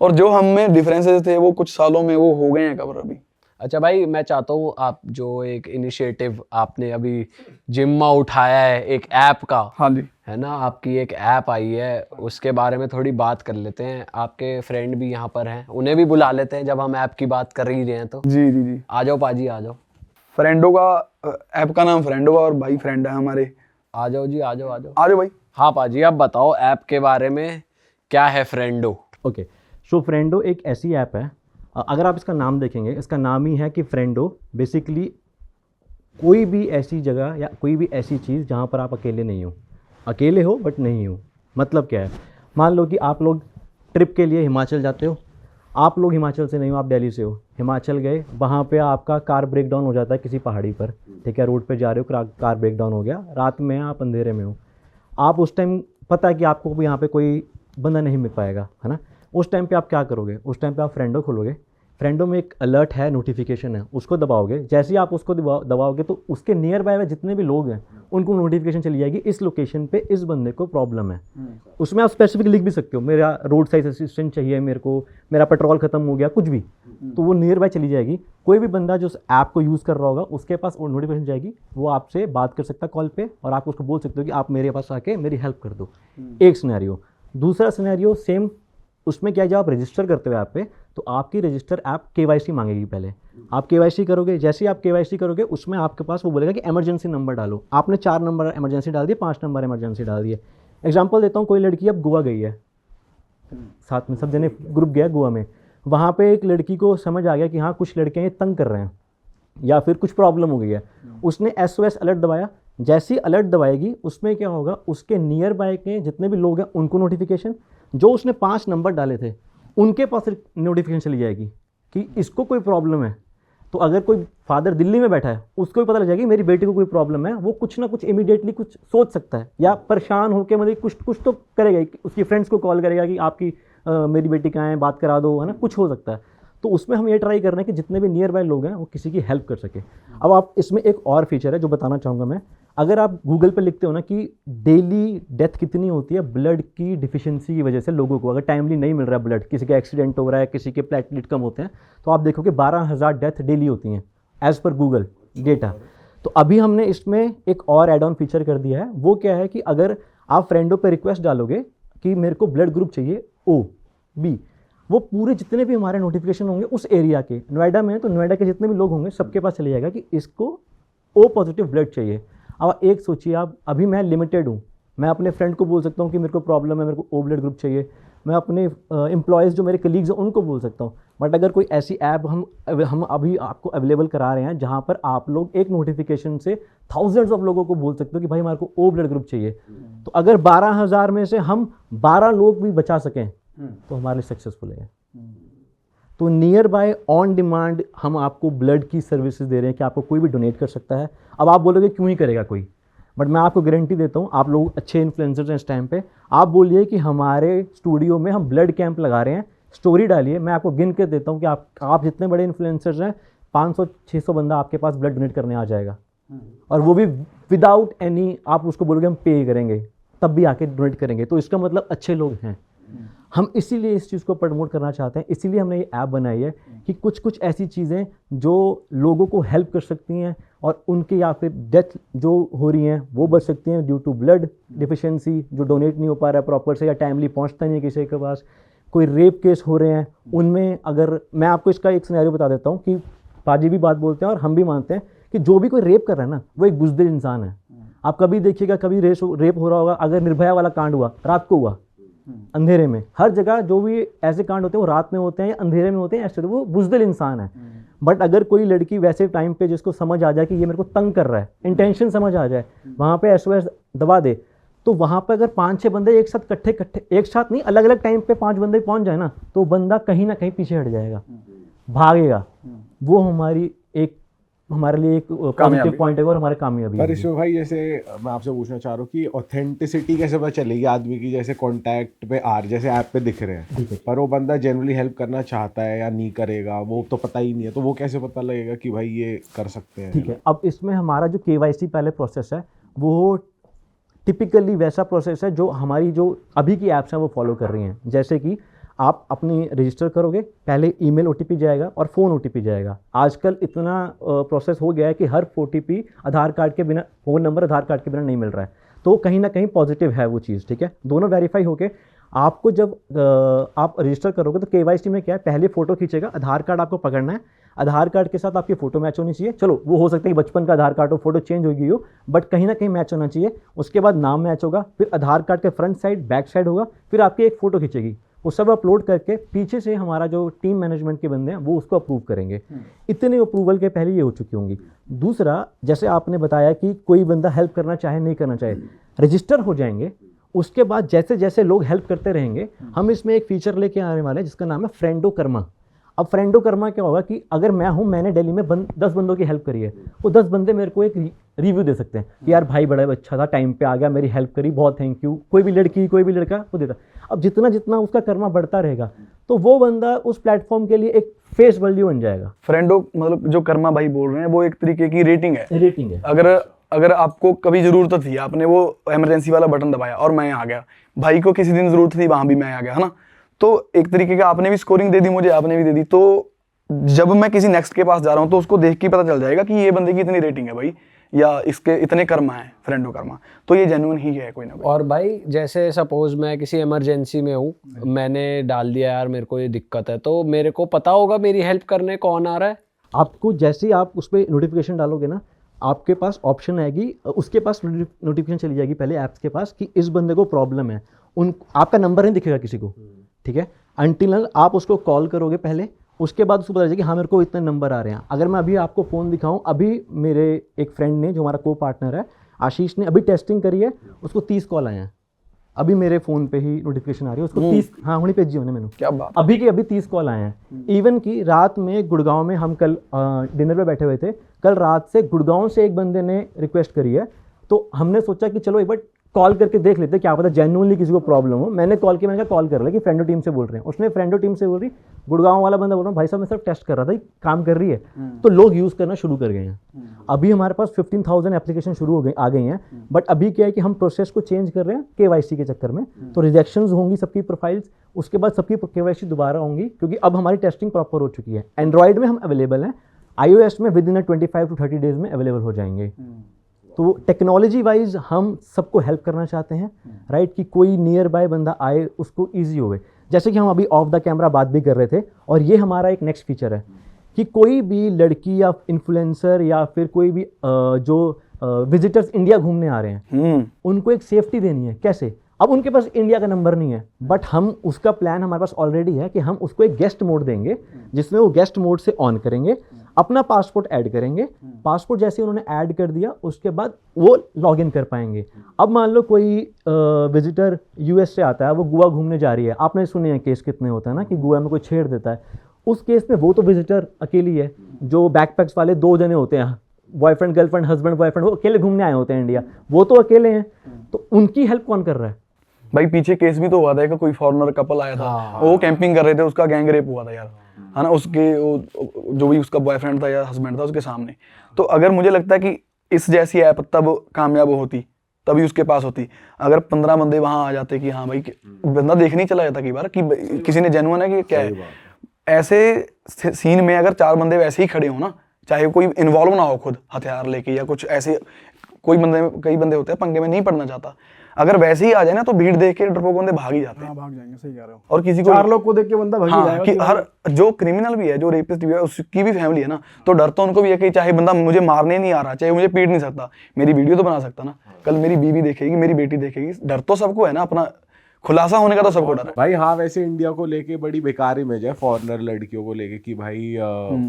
और जो हम में डिफरेंसेस थे वो कुछ सालों में वो हो गए हैं कवर अभी। अच्छा भाई, मैं चाहता हूँ आप जो एक इनिशिएटिव आपने अभी जिम में उठाया है एक ऐप का, हाँ जी। है ना, आपकी एक ऐप आई है, उसके बारे में थोड़ी बात कर लेते हैं। आपके फ्रेंड भी यहाँ पर हैं, उन्हें भी बुला लेते हैं जब हम ऐप की बात कर ही रहे हैं तो। जी जी जी। आ जाओ पाजी, आ जाओ। फ्रेंडो का ऐप का नाम फ्रेंडो और भाई फ्रेंड है हमारे। आ जाओ जी, आ जाओ, आ जाओ। आ जाओ भाई। हाँ पाजी, अब बताओ ऐप के बारे में, क्या है फ्रेंडो? ओके, सो फ्रेंडो एक ऐसी ऐप है, अगर आप इसका नाम देखेंगे, इसका नाम ही है कि फ्रेंडो। बेसिकली कोई भी ऐसी जगह या कोई भी ऐसी चीज़ जहाँ पर आप अकेले नहीं हो, अकेले हो बट नहीं हो। मतलब क्या है, मान लो कि आप लोग ट्रिप के लिए हिमाचल जाते हो, आप लोग हिमाचल से नहीं हो, आप दिल्ली से हो, हिमाचल गए, वहाँ पे आपका कार ब्रेक डाउन हो जाता है किसी पहाड़ी पर, ठीक है, रोड पे जा रहे हो, कार ब्रेक डाउन हो गया, रात में आप अंधेरे में हो, आप उस टाइम पता है कि आपको भी यहाँ पे कोई बंदा नहीं मिल पाएगा, है ना। उस टाइम पे आप क्या करोगे, उस टाइम पे आप फ्रेंडो खोलोगे, फ्रेंडो में एक अलर्ट है, नोटिफिकेशन है, उसको दबाओगे। जैसे ही आप उसको दबाओगे तो उसके नियर बाय में जितने भी लोग हैं उनको नोटिफिकेशन चली जाएगी, इस लोकेशन पे इस बंदे को प्रॉब्लम है। उसमें आप स्पेसिफिक लिख भी सकते हो, मेरा रोड साइड असिस्टेंट चाहिए, मेरे को मेरा पेट्रोल खत्म हो गया, कुछ भी, तो वो नियर बाय चली जाएगी। कोई भी बंदा जो उस ऐप को यूज़ कर रहा होगा उसके पास वो नोटिफिकेशन जाएगी, वो आपसे बात कर सकता है कॉल पे, और आप उसको बोल सकते हो कि आप मेरे पास आके मेरी हेल्प कर दो। एक सिनेरियो। दूसरा सिनेरियो सेम, उसमें क्या है, जब आप रजिस्टर करते हो ऐप पे तो आपकी रजिस्टर ऐप KYC मांगेगी। पहले आप KYC करोगे, जैसे ही आप KYC करोगे उसमें आपके पास वो बोलेगा कि इमरजेंसी नंबर डालो। आपने 4 नंबर इमरजेंसी डाल दिए, 5 नंबर इमरजेंसी डाल दिए। एग्जांपल देता हूँ, कोई लड़की अब गोवा गई है, साथ में सब जने ग्रुप गया गोवा में, वहाँ पे एक लड़की को समझ आ गया कि हाँ कुछ लड़के ये तंग कर रहे हैं या फिर कुछ प्रॉब्लम हो गई है, उसने SOS अलर्ट दबाया। जैसी अलर्ट दबाएगी उसमें क्या होगा, उसके नियर बाय के जितने भी लोग हैं उनको नोटिफिकेशन, जो उसने 5 नंबर डाले थे उनके पास नोटिफिकेशन चली जाएगी कि इसको कोई प्रॉब्लम है। तो अगर कोई फादर दिल्ली में बैठा है उसको भी पता लग जाएगी मेरी बेटी को कोई प्रॉब्लम है, वो कुछ ना कुछ इमीडिएटली कुछ सोच सकता है, या परेशान होकर मतलब कुछ तो करेगा, उसकी फ्रेंड्स को कॉल करेगा कि आपकी मेरी बेटी कहाँ है, बात करा दो, है ना, कुछ हो सकता है। तो उसमें हम ये ट्राई कर रहे हैं कि जितने भी नियर बाय लोग हैं वो किसी की हेल्प कर सके। अब आप इसमें एक और फीचर है जो बताना चाहूँगा मैं, अगर आप गूगल पे लिखते हो ना कि डेली डेथ कितनी होती है ब्लड की डिफिशिएंसी की वजह से लोगों को, अगर टाइमली नहीं मिल रहा है ब्लड, किसी का एक्सीडेंट हो रहा है, किसी के प्लेटलेट कम होते हैं, तो आप देखोगे 12,000 डेथ डेली होती हैं एज़ पर गूगल डेटा। तो अभी हमने इसमें एक और एड ऑन फीचर कर दिया है, वो क्या है कि अगर आप फ्रेंडो पे रिक्वेस्ट डालोगे कि मेरे को ब्लड ग्रुप चाहिए OB, वो पूरे जितने भी हमारे नोटिफिकेशन होंगे उस एरिया के, नोएडा में है तो नोएडा के जितने भी लोग होंगे सबके पास चले जाएगा कि इसको O पॉजिटिव ब्लड चाहिए। अब एक सोचिए आप, अभी मैं लिमिटेड हूँ, मैं अपने फ्रेंड को बोल सकता हूँ कि मेरे को प्रॉब्लम है, मेरे को O ब्लड ग्रुप चाहिए, मैं अपने एम्प्लॉयज़ जो मेरे कलीग्स हैं उनको बोल सकता हूँ। बट अगर कोई ऐसी ऐप हम अभी आपको अवेलेबल करा रहे हैं जहाँ पर आप लोग एक नोटिफिकेशन से थाउजेंड्स ऑफ लोगों को बोल सकते हो कि भाई हमारे को O ब्लड ग्रुप चाहिए, तो अगर 12,000 में से हम 12 लोग भी बचा सकें तो हमारे लिए सक्सेसफुल है। तो नियर बाय ऑन डिमांड हम आपको ब्लड की सर्विसेज दे रहे हैं कि आपको कोई भी डोनेट कर सकता है। अब आप बोलोगे क्यों ही करेगा कोई, बट मैं आपको गारंटी देता हूँ, आप लोग अच्छे इन्फ्लुएंसर्स हैं इस टाइम पे, आप बोलिए कि हमारे स्टूडियो में हम ब्लड कैंप लगा रहे हैं, स्टोरी डालिए, मैं आपको गिन के देता हूँ कि आप जितने बड़े इन्फ्लुएंसर्स हैं 500-600 बंदा आपके पास ब्लड डोनेट करने आ जाएगा, और वो भी विदाउट एनी, आप उसको बोलोगे हम पे करेंगे तब भी आके डोनेट करेंगे। तो इसका मतलब अच्छे लोग हैं। हम इसीलिए इस चीज़ को प्रमोट करना चाहते हैं, इसीलिए हमने ये ऐप बनाई है कि कुछ कुछ ऐसी चीज़ें जो लोगों को हेल्प कर सकती हैं और उनके या फिर डेथ जो हो रही हैं वो बच सकती हैं ड्यू टू ब्लड डिफिशिएंसी, जो डोनेट नहीं हो पा रहा है प्रॉपर से या टाइमली पहुंचता नहीं है किसी के पास, कोई रेप केस हो रहे हैं उनमें। अगर मैं आपको इसका एक सिनेरियो बता देता हूँ कि पाजी भी बात बोलते हैं और हम भी मानते हैं कि जो भी कोई रेप कर रहा है ना वो एक बुज़दिल इंसान है। आप कभी देखिएगा, कभी रेप हो रहा होगा, अगर निर्भया वाला कांड हुआ रात को हुआ, अंधेरे में, हर जगह जो भी ऐसे कांड होते हैं वो रात में होते हैं या अंधेरे में होते हैं, ऐसे वो बुज़दिल इंसान है। बट अगर कोई लड़की वैसे टाइम पे जिसको समझ आ जाए कि ये मेरे को तंग कर रहा है, इंटेंशन समझ आ जाए, वहाँ पे SOS दबा दे, तो वहाँ पे अगर 5-6 बंदे एक साथ इकट्ठे एक साथ नहीं अलग अलग टाइम पे 5 बंदे पहुँच जाए ना, तो बंदा कहीं ना कहीं पीछे हट जाएगा, भागेगा। वो हमारी एक हमारे लिए एक पॉजिटिव पॉइंट है और हमारे कामयाबी पर है। इसमें भाई जैसे मैं आपसे पूछना चाह रहा हूँ कि ऑथेंटिसिटी कैसे पता चलेगी आदमी की, जैसे कांटेक्ट पे जैसे ऐप पे दिख रहे हैं पर वो बंदा जनरली हेल्प करना चाहता है या नहीं करेगा वो तो पता ही नहीं है, तो वो कैसे पता लगेगा कि भाई ये कर सकते हैं? ठीक है, अब इसमें हमारा जो KYC पहले प्रोसेस है वो टिपिकली वैसा प्रोसेस है जो हमारी जो अभी की ऐप्स हैं वो फॉलो कर रही हैं। जैसे कि आप अपनी रजिस्टर करोगे, पहले ईमेल OTP जाएगा और फ़ोन OTP जाएगा। आजकल इतना प्रोसेस हो गया है कि हर OTP आधार कार्ड के बिना, फ़ोन नंबर आधार कार्ड के बिना नहीं मिल रहा है, तो कहीं ना कहीं पॉजिटिव है वो चीज़। ठीक है, दोनों वेरीफाई होके आपको जब आप रजिस्टर करोगे तो KYC में क्या है, पहले फ़ोटो खींचेगा, आधार कार्ड आपको पकड़ना है, आधार कार्ड के साथ आपकी फ़ोटो मैच होनी चाहिए। चलो वो हो सकता है कि बचपन का आधार कार्ड हो, फोटो चेंज हो गई हो, बट कहीं ना कहीं मैच होना चाहिए। उसके बाद नाम मैच होगा, फिर आधार कार्ड के फ्रंट साइड बैक साइड होगा, फिर आपकी एक फ़ोटो खींचेगी, वो सब अपलोड करके पीछे से हमारा जो टीम मैनेजमेंट के बंदे हैं वो उसको अप्रूव करेंगे। इतने अप्रूवल के पहले ये हो चुकी होंगी। दूसरा, जैसे आपने बताया कि कोई बंदा हेल्प करना चाहे नहीं करना चाहे, रजिस्टर हो जाएंगे, उसके बाद जैसे जैसे लोग हेल्प करते रहेंगे, हम इसमें एक फीचर लेके आने वाले हैं जिसका नाम है फ्रेंडो कर्मा। अब फ्रेंडो कर्मा क्या होगा कि अगर मैं हूँ, मैंने दिल्ली में 10 बंदों की हेल्प करी है, वो 10 बंदे मेरे को एक रिव्यू दे सकते हैं कि यार भाई बड़ा अच्छा था, टाइम पे आ गया, मेरी हेल्प करी, बहुत थैंक यू। कोई भी लड़की कोई भी लड़का वो देता। अब जितना जितना उसका कर्मा बढ़ता रहेगा तो वो बंदा उस प्लेटफॉर्म के लिए एक फेस वैल्यू बन जाएगा। फ्रेंडो मतलब जो कर्मा भाई बोल रहे हैं वो एक तरीके की रेटिंग है। रेटिंग है। अगर आपको कभी जरूरत थी, आपने वो इमरजेंसी वाला बटन दबाया और मैं आ गया, भाई को किसी दिन जरूरत थी, वहां भी मैं आ गया, है ना, तो एक तरीके का आपने भी स्कोरिंग दे दी मुझे, आपने भी दे दी, तो जब मैं किसी नेक्स्ट के पास जा रहा हूँ तो उसको देख के पता चल जाएगा कि ये बंदे की इतनी रेटिंग है भाई, या इसके इतने कर्मा है, फ्रेंडो कर्मा, तो ये जेन्युइन ही है कोई ना कोई। और भाई जैसे सपोज मैं किसी इमरजेंसी में हूँ, मैंने डाल दिया यार मेरे को ये दिक्कत है, तो मेरे को पता होगा मेरी हेल्प करने कौन आ रहा है? आपको जैसे ही आप उस पर नोटिफिकेशन डालोगे ना, आपके पास ऑप्शन आएगी, उसके पास नोटिफिकेशन चली जाएगी पहले ऐप्स के पास कि इस बंदे को प्रॉब्लम है। आपका नंबर नहीं दिखेगा किसी को, ठीक है, अनटिल आप उसको कॉल करोगे पहले, उसके बाद उसको पता चलेगा कि हाँ मेरे को इतने नंबर आ रहे हैं। अगर मैं अभी आपको फ़ोन दिखाऊं, अभी मेरे एक फ्रेंड ने जो हमारा को पार्टनर है आशीष ने अभी टेस्टिंग करी है, उसको 30 कॉल आए हैं। अभी मेरे फ़ोन पे ही नोटिफिकेशन आ रही है उसको 30, हाँ हुणी भेजी उन्हें मैंने, क्या बात। अभी के अभी 30 कॉल आए हैं। इवन कि रात में गुड़गांव में हम कल डिनर पे बैठे हुए थे, कल रात से गुड़गांव से एक बंदे ने रिक्वेस्ट करी है, तो हमने सोचा कि चलो एक बार कॉल करके देख लेते, क्या पता जेन्युइनली किसी को प्रॉब्लम हो। मैंने कॉल किया, मैंने कहा कॉल कर ले कि फ्रेंडो टीम से बोल रहे हैं। उसने फ्रेंडो टीम से बोल रही, गुड़गांव वाला बंदा बोल रहा हूँ भाई साहब मैं सिर्फ टेस्ट कर रहा था, काम कर रही है। तो लोग यूज़ करना शुरू कर गए हैं। अभी हमारे पास 15,000 एप्लीकेशन शुरू हो गए आ गई हैं, बट अभी क्या है कि हम प्रोसेस को चेंज कर रहे हैं KYC के चक्कर में, तो रिजेक्शंस होंगी सबकी प्रोफाइल्स, उसके बाद सबकी KYC दोबारा होंगी, क्योंकि अब हमारी टेस्टिंग प्रॉपर हो चुकी है। एंड्रॉइड में हम अवेलेबल हैं, iOS में विद इन 25 to 30 डेज में अवेलेबल हो जाएंगे। तो टेक्नोलॉजी वाइज हम सबको हेल्प करना चाहते हैं, राइट, कि कोई नियर बाय बंदा आए उसको ईजी होवे। जैसे कि हम अभी ऑफ द कैमरा बात भी कर रहे थे, और ये हमारा एक नेक्स्ट फीचर है कि कोई भी लड़की या इन्फ्लुएंसर या फिर कोई भी जो विजिटर्स इंडिया घूमने आ रहे हैं, उनको एक सेफ्टी देनी है। कैसे? अब उनके पास इंडिया का नंबर नहीं है, बट हम उसका प्लान हमारे पास ऑलरेडी है कि हम उसको एक गेस्ट मोड देंगे, जिसमें वो गेस्ट मोड से ऑन करेंगे, अपना पासपोर्ट ऐड करेंगे, पासपोर्ट जैसे उन्होंने ऐड कर दिया उसके बाद वो लॉगिन कर पाएंगे। अब मान लो कोई विजिटर US से आता है, वो गोवा घूमने जा रही है, आपने सुने हैं केस कितने होता है ना कि गोवा में कोई छेड़ देता है, उस केस में वो तो विजिटर अकेली है, जो बैकपैक्स वाले 2 जने होते हैं, बॉयफ्रेंड गर्लफ्रेंड हस्बैंड बॉयफ्रेंड, वो अकेले घूमने आए होते हैं इंडिया, वो तो अकेले हैं, तो उनकी हेल्प कौन कर रहा है? भाई पीछे केस भी तो हुआ था कि कोई फॉरेनर कपल आया था, वो कैंपिंग कर रहे थे, उसका गैंग रेप हुआ था यार, है ना, उसके जो भी उसका बॉयफ्रेंड था या हस्बैंड था उसके सामने। तो अगर मुझे लगता है कि इस जैसी ऐप तब कामयाब होती, तभी उसके पास होती, अगर 15 बंदे वहां आ जाते कि हाँ भाई, बंदा देखने ही चला जाता कई बार कि किसी ने जेन्युइन है कि क्या है। ऐसे सीन में अगर 4 बंदे वैसे ही खड़े हो ना, चाहे कोई इन्वॉल्व ना हो खुद हथियार लेके या कुछ ऐसे, कई बंदे होते हैं पंगे में नहीं पड़ना चाहता, अगर वैसे ही आ जाए ना तो भीड़ देख के डरपोक बंदे भाग ही जाते हैं। हाँ भाग जाएंगे, सही कह रहे हो। और किसी को 4 लोग को देख के बंदा भाग ही हाँ, जाएगा कि कि हर जो क्रिमिनल भी है, जो रेपिस्ट भी है, उसकी भी फैमिली है ना, तो डर तो उनको भी है कि चाहे बंदा मुझे मारने नहीं आ रहा, चाहे मुझे पीट नहीं सकता, मेरी वीडियो तो बना सकता ना, कल मेरी बीवी देखेगी, मेरी बेटी देखेगी, डर तो सबको है ना, अपना खुलासा होने का तो सबको डर है भाई। हाँ वैसे इंडिया को लेके बड़ी बेकार इमेज है फॉरेनर लड़कियों को लेके कि भाई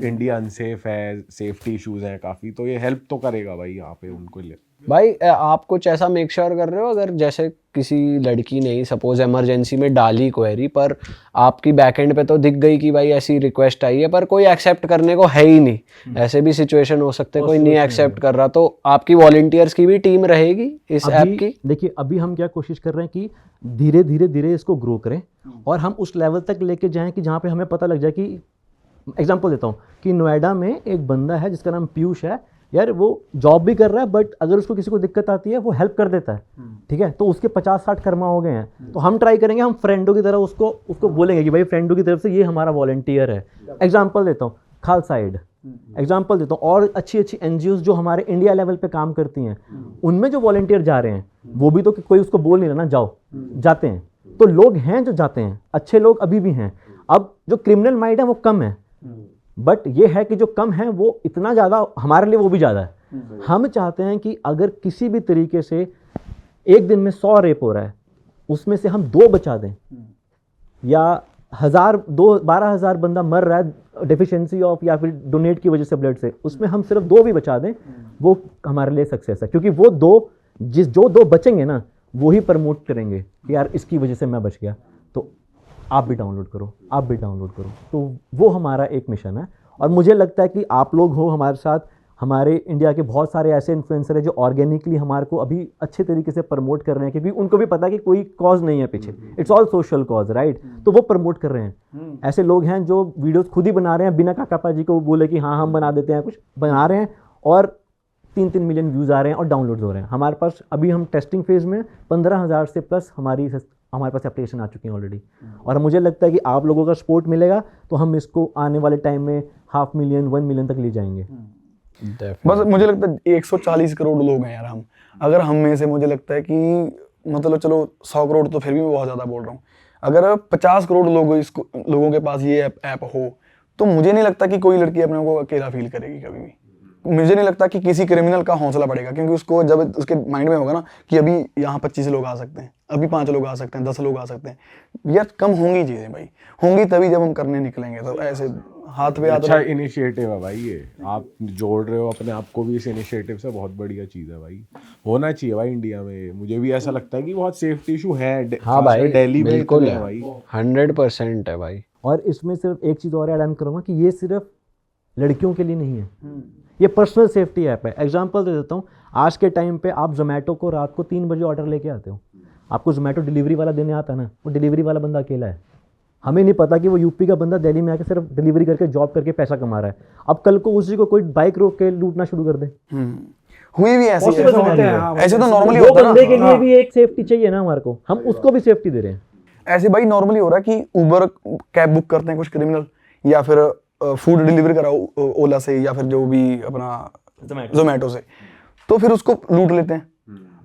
इंडिया अनसेफ है, सेफ्टी इश्यूज हैं काफी, तो ये हेल्प तो करेगा भाई यहाँ पे उनको ले। भाई आप कुछ ऐसा मेक श्योर कर रहे हो, अगर जैसे किसी लड़की ने सपोज इमरजेंसी में डाली क्वेरी, पर आपकी बैकएंड पे तो दिख गई कि भाई ऐसी रिक्वेस्ट आई है, पर कोई एक्सेप्ट करने को है ही नहीं, ऐसे भी सिचुएशन हो सकते हैं, कोई नहीं एक्सेप्ट कर रहा, तो आपकी वॉलंटियर्स की भी टीम रहेगी इस ऐप की? देखिए अभी हम क्या कोशिश कर रहे हैं कि धीरे धीरे धीरे इसको ग्रो करें और हम उस लेवल तक लेके जाएं कि जहाँ पे हमें पता लग जाए कि, एग्जांपल देता हूँ कि नोएडा में एक बंदा है जिसका नाम पीयूष है यार, वो जॉब भी कर रहा है बट अगर उसको किसी को दिक्कत आती है वो हेल्प कर देता है, ठीक है, तो उसके 50-60 कर्मा हो गए हैं, तो हम ट्राई करेंगे, हम फ्रेंडों की तरह उसको बोलेंगे कि भाई फ्रेंडों की तरफ से ये हमारा वॉलंटियर है। एग्जांपल देता हूँ खालसा एड, एग्जांपल देता हूँ, और अच्छी अच्छी एनजीओज जो हमारे इंडिया लेवल पे काम करती हैं, उनमें जो वॉलंटियर जा रहे हैं वो भी तो कोई उसको बोल नहीं रहा ना जाओ, जाते हैं, तो लोग हैं जो जाते हैं, अच्छे लोग अभी भी हैं। अब जो क्रिमिनल माइंड है वो कम है, बट ये है कि जो कम है वो इतना ज़्यादा हमारे लिए वो भी ज़्यादा है। हम चाहते हैं कि अगर किसी भी तरीके से एक दिन में 100 रेप हो रहा है, उसमें से हम 2 बचा दें, या 12,000 बंदा मर रहा है डेफिशिएंसी ऑफ या फिर डोनेट की वजह से ब्लड से, उसमें हम सिर्फ 2 भी बचा दें, वो हमारे लिए सक्सेस है, क्योंकि वो 2 बचेंगे ना वो ही प्रमोट करेंगे कि यार इसकी वजह से मैं बच गया, तो आप भी डाउनलोड करो, आप भी डाउनलोड करो। तो वो हमारा एक मिशन है, और मुझे लगता है कि आप लोग हो हमारे साथ, हमारे इंडिया के बहुत सारे ऐसे इन्फ्लुएंसर हैं जो ऑर्गेनिकली हमारे को अभी अच्छे तरीके से प्रमोट कर रहे हैं, क्योंकि उनको भी पता है कि कोई कॉज नहीं है पीछे, it's all social cause, right, तो वो प्रमोट कर रहे हैं। ऐसे लोग हैं जो वीडियोस खुद ही बना रहे हैं बिना काका जी को बोले कि हाँ हम बना देते हैं, कुछ बना रहे हैं और 3-3 मिलियन व्यूज़ आ रहे हैं और डाउनलोड्स हो रहे हैं। हमारे पास अभी हम टेस्टिंग फेज़ में 15,000 से प्लस हमारे पास एप्लीकेशन आ चुकी हैं ऑलरेडी, और मुझे लगता है कि आप लोगों का सपोर्ट मिलेगा तो हम इसको आने वाले टाइम में 500,000 1 मिलियन तक ले जाएंगे। बस मुझे लगता है 140 करोड़ लोग हैं यार हम, अगर हम में से मुझे लगता है कि मतलब चलो 100 करोड़ तो फिर भी मैं बहुत ज़्यादा बोल रहा हूँ, अगर 50 करोड़ लोगों के पास ये ऐप हो, तो मुझे नहीं लगता कि कोई लड़की अपने को अकेला फील करेगी कभी भी। मुझे नहीं लगता कि किसी क्रिमिनल का हौसला बढ़ेगा, क्योंकि उसको जब उसके माइंड में होगा ना कि अभी यहाँ 25 लोग आ सकते हैं, अभी 5 लोग आ सकते हैं, 10 लोग आ सकते हैं, यार कम होंगी चीज़ें भाई, होंगी तभी जब हम करने निकलेंगे, तो ऐसे हाथ पे हाथ। अच्छा इनिशिएटिव है भाई, ये आप जोड़ रहे हो अपने आप को भी इस इनिशिएटिव से, बहुत बढ़िया चीज़ है भाई, होना चाहिए भाई इंडिया में। मुझे भी ऐसा लगता है कि बहुत सेफ्टी इशू है। हाँ भाई, दिल्ली में बिल्कुल है भाई, 100% है भाई। और इसमें सिर्फ एक चीज़ और ऐड ऑन करूँगा कि ये सिर्फ लड़कियों के लिए नहीं है, ये पर्सनल सेफ्टी ऐप है। एग्जांपल दे देता हूँ, आज के टाइम पे आप जोमेटो को रात को 3 बजे ऑर्डर लेके आते हो, आपको जोमेटो डिलीवरी वाला देने आता है ना, वो डिलीवरी वाला बंदा अकेला है, हमें नहीं पता कि वो यूपी का बंदा दिल्ली में आके सिर्फ डिलीवरी करके जॉब करके पैसा कमा रहा है। अब कल को उसी को कोई बाइक रोक के लूटना शुरू कर दे, हुई भी ऐसी Possible होते हैं, हाँ, ऐसे तो नॉर्मली वो होता है बंदे के ना। लिए भी एक सेफ्टी चाहिए ना हमारे को, हम उसको भी सेफ्टी दे रहे हैं। ऐसे भाई नॉर्मली हो रहा है कि उबर कैब बुक करते हैं कुछ क्रिमिनल, या फिर फूड डिलीवरी कराओ ओला से या फिर जो भी अपना जोमेटो से, तो फिर उसको लूट लेते हैं।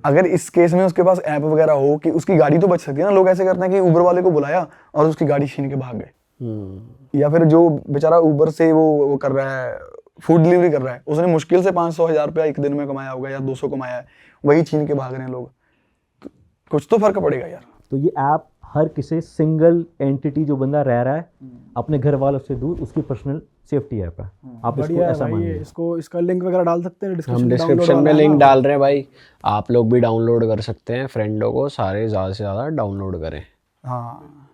अगर इस केस में उसके पास ऐप वगैरह हो कि उसकी गाड़ी तो बच सकती है ना, लोग ऐसे करते हैं कि उबर वाले को बुलाया और उसकी गाड़ी छीन के भाग गए। या फिर जो बेचारा उबर से वो कर रहा है, फूड डिलीवरी कर रहा है, उसने मुश्किल से 500,000 रुपया एक दिन में कमाया होगा या 200 कमाया है, वही छीन के भाग रहे हैं लोग, तो कुछ तो फर्क पड़ेगा यार। तो ये ऐप हर किसी सिंगल एंटिटी जो बंदा रह रहा है अपने घर वालों से दूर, उसकी पर्सनल सेफ्टी ऐप है। आप इसको बढ़िया है ऐसा भाई, मानिए। इसको इसका लिंक वगैरह डाल सकते हैं हम डिस्क्रिप्शन में लिंक डाल रहे हैं भाई, आप लोग भी डाउनलोड कर सकते हैं, फ्रेंडों को सारे ज़्यादा से ज़्यादा डाउनलोड करें। हाँ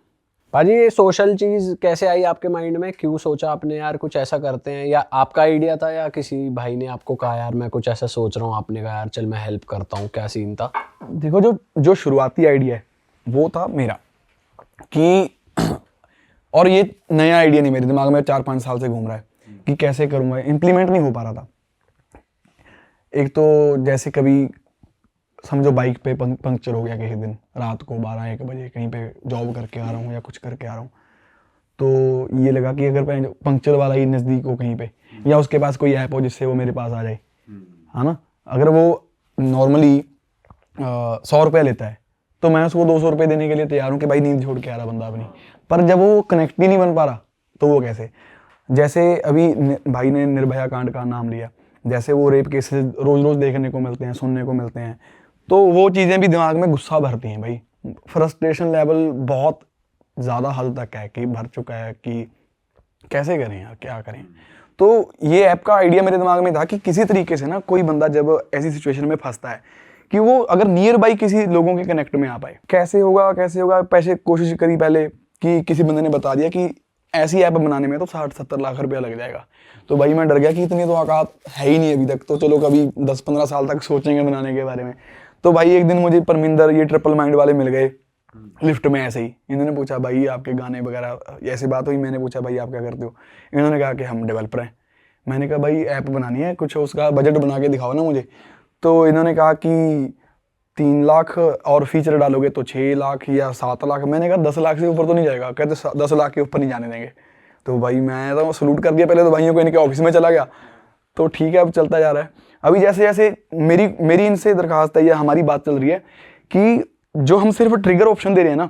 भाजी ये सोशल चीज़ कैसे आई आपके माइंड में, क्यों सोचा आपने यार कुछ ऐसा करते हैं, या आपका आइडिया था या किसी भाई ने आपको कहा यार मैं कुछ ऐसा सोच रहा हूँ, आपने कहा यार चल मैं हेल्प करता हूँ, क्या सीन था? देखो, जो शुरुआती आइडिया है वो था मेरा कि, और ये नया आइडिया नहीं, मेरे दिमाग में 4-5 साल से घूम रहा है कि कैसे करूँगा, इम्प्लीमेंट नहीं हो पा रहा था। एक तो जैसे कभी समझो बाइक पे पंक्चर हो गया किसी दिन रात को 12-1 बजे, कहीं पे जॉब करके आ रहा हूँ या कुछ करके आ रहा हूँ, तो ये लगा कि अगर पंक्चर वाला ही नज़दीक हो कहीं पे, या उसके पास कोई ऐप हो जिससे वो मेरे पास आ जाए, है ना। अगर वो नॉर्मली 100 रुपये लेता है तो मैं उसको 200 रुपये देने के लिए तैयार हूँ कि भाई नींद छोड़ के आ रहा बंदा अपनी, पर जब वो कनेक्ट ही नहीं बन पा रहा तो वो कैसे। जैसे अभी भाई ने निर्भया कांड का नाम लिया, जैसे वो रेप केसेस रोज़ रोज़ देखने को मिलते हैं, सुनने को मिलते हैं, तो वो चीज़ें भी दिमाग में गुस्सा भरती हैं भाई। फ्रस्ट्रेशन लेवल बहुत ज़्यादा हद तक है कि भर चुका है कि कैसे करें यार, क्या करें। तो ये ऐप का आइडिया मेरे दिमाग में था कि किसी तरीके से ना कोई बंदा जब ऐसी सिचुएशन में फंसता है कि वो अगर नियर बाई किसी लोगों के कनेक्ट में आ पाए। कैसे होगा पैसे कोशिश करी पहले कि किसी बंदे ने बता दिया कि ऐसी ऐप बनाने में तो 60-70 लाख रुपया लग जाएगा। तो भाई मैं डर गया कि इतनी तो औकात है ही नहीं अभी तक, तो चलो कभी 10-15 साल तक सोचेंगे बनाने के बारे में। तो भाई एक दिन मुझे परमिंदर ये ट्रिपल माइंड वाले मिल गए लिफ्ट में ऐसे ही। इन्होंने पूछा भाई आपके गाने वगैरह, ऐसी बात हुई। मैंने पूछा भाई आप क्या करते हो? इन्होंने कहा कि हम डेवलपर हैं। मैंने कहा भाई ऐप बनानी है, कुछ उसका बजट बना के दिखाओ ना मुझे। तो इन्होंने कहा कि 3 लाख और फीचर डालोगे तो 6 लाख या 7 लाख। मैंने कहा 10 लाख से ऊपर तो नहीं जाएगा। कहते 10 लाख के ऊपर नहीं जाने देंगे। तो भाई मैं तो सलूट कर दिया पहले तो भाइयों को, इनके ऑफिस में चला गया। तो ठीक है अब चलता जा रहा है। अभी जैसे जैसे मेरी इनसे दरखास्त है या हमारी बात चल रही है कि जो हम सिर्फ ट्रिगर ऑप्शन दे रहे हैं ना,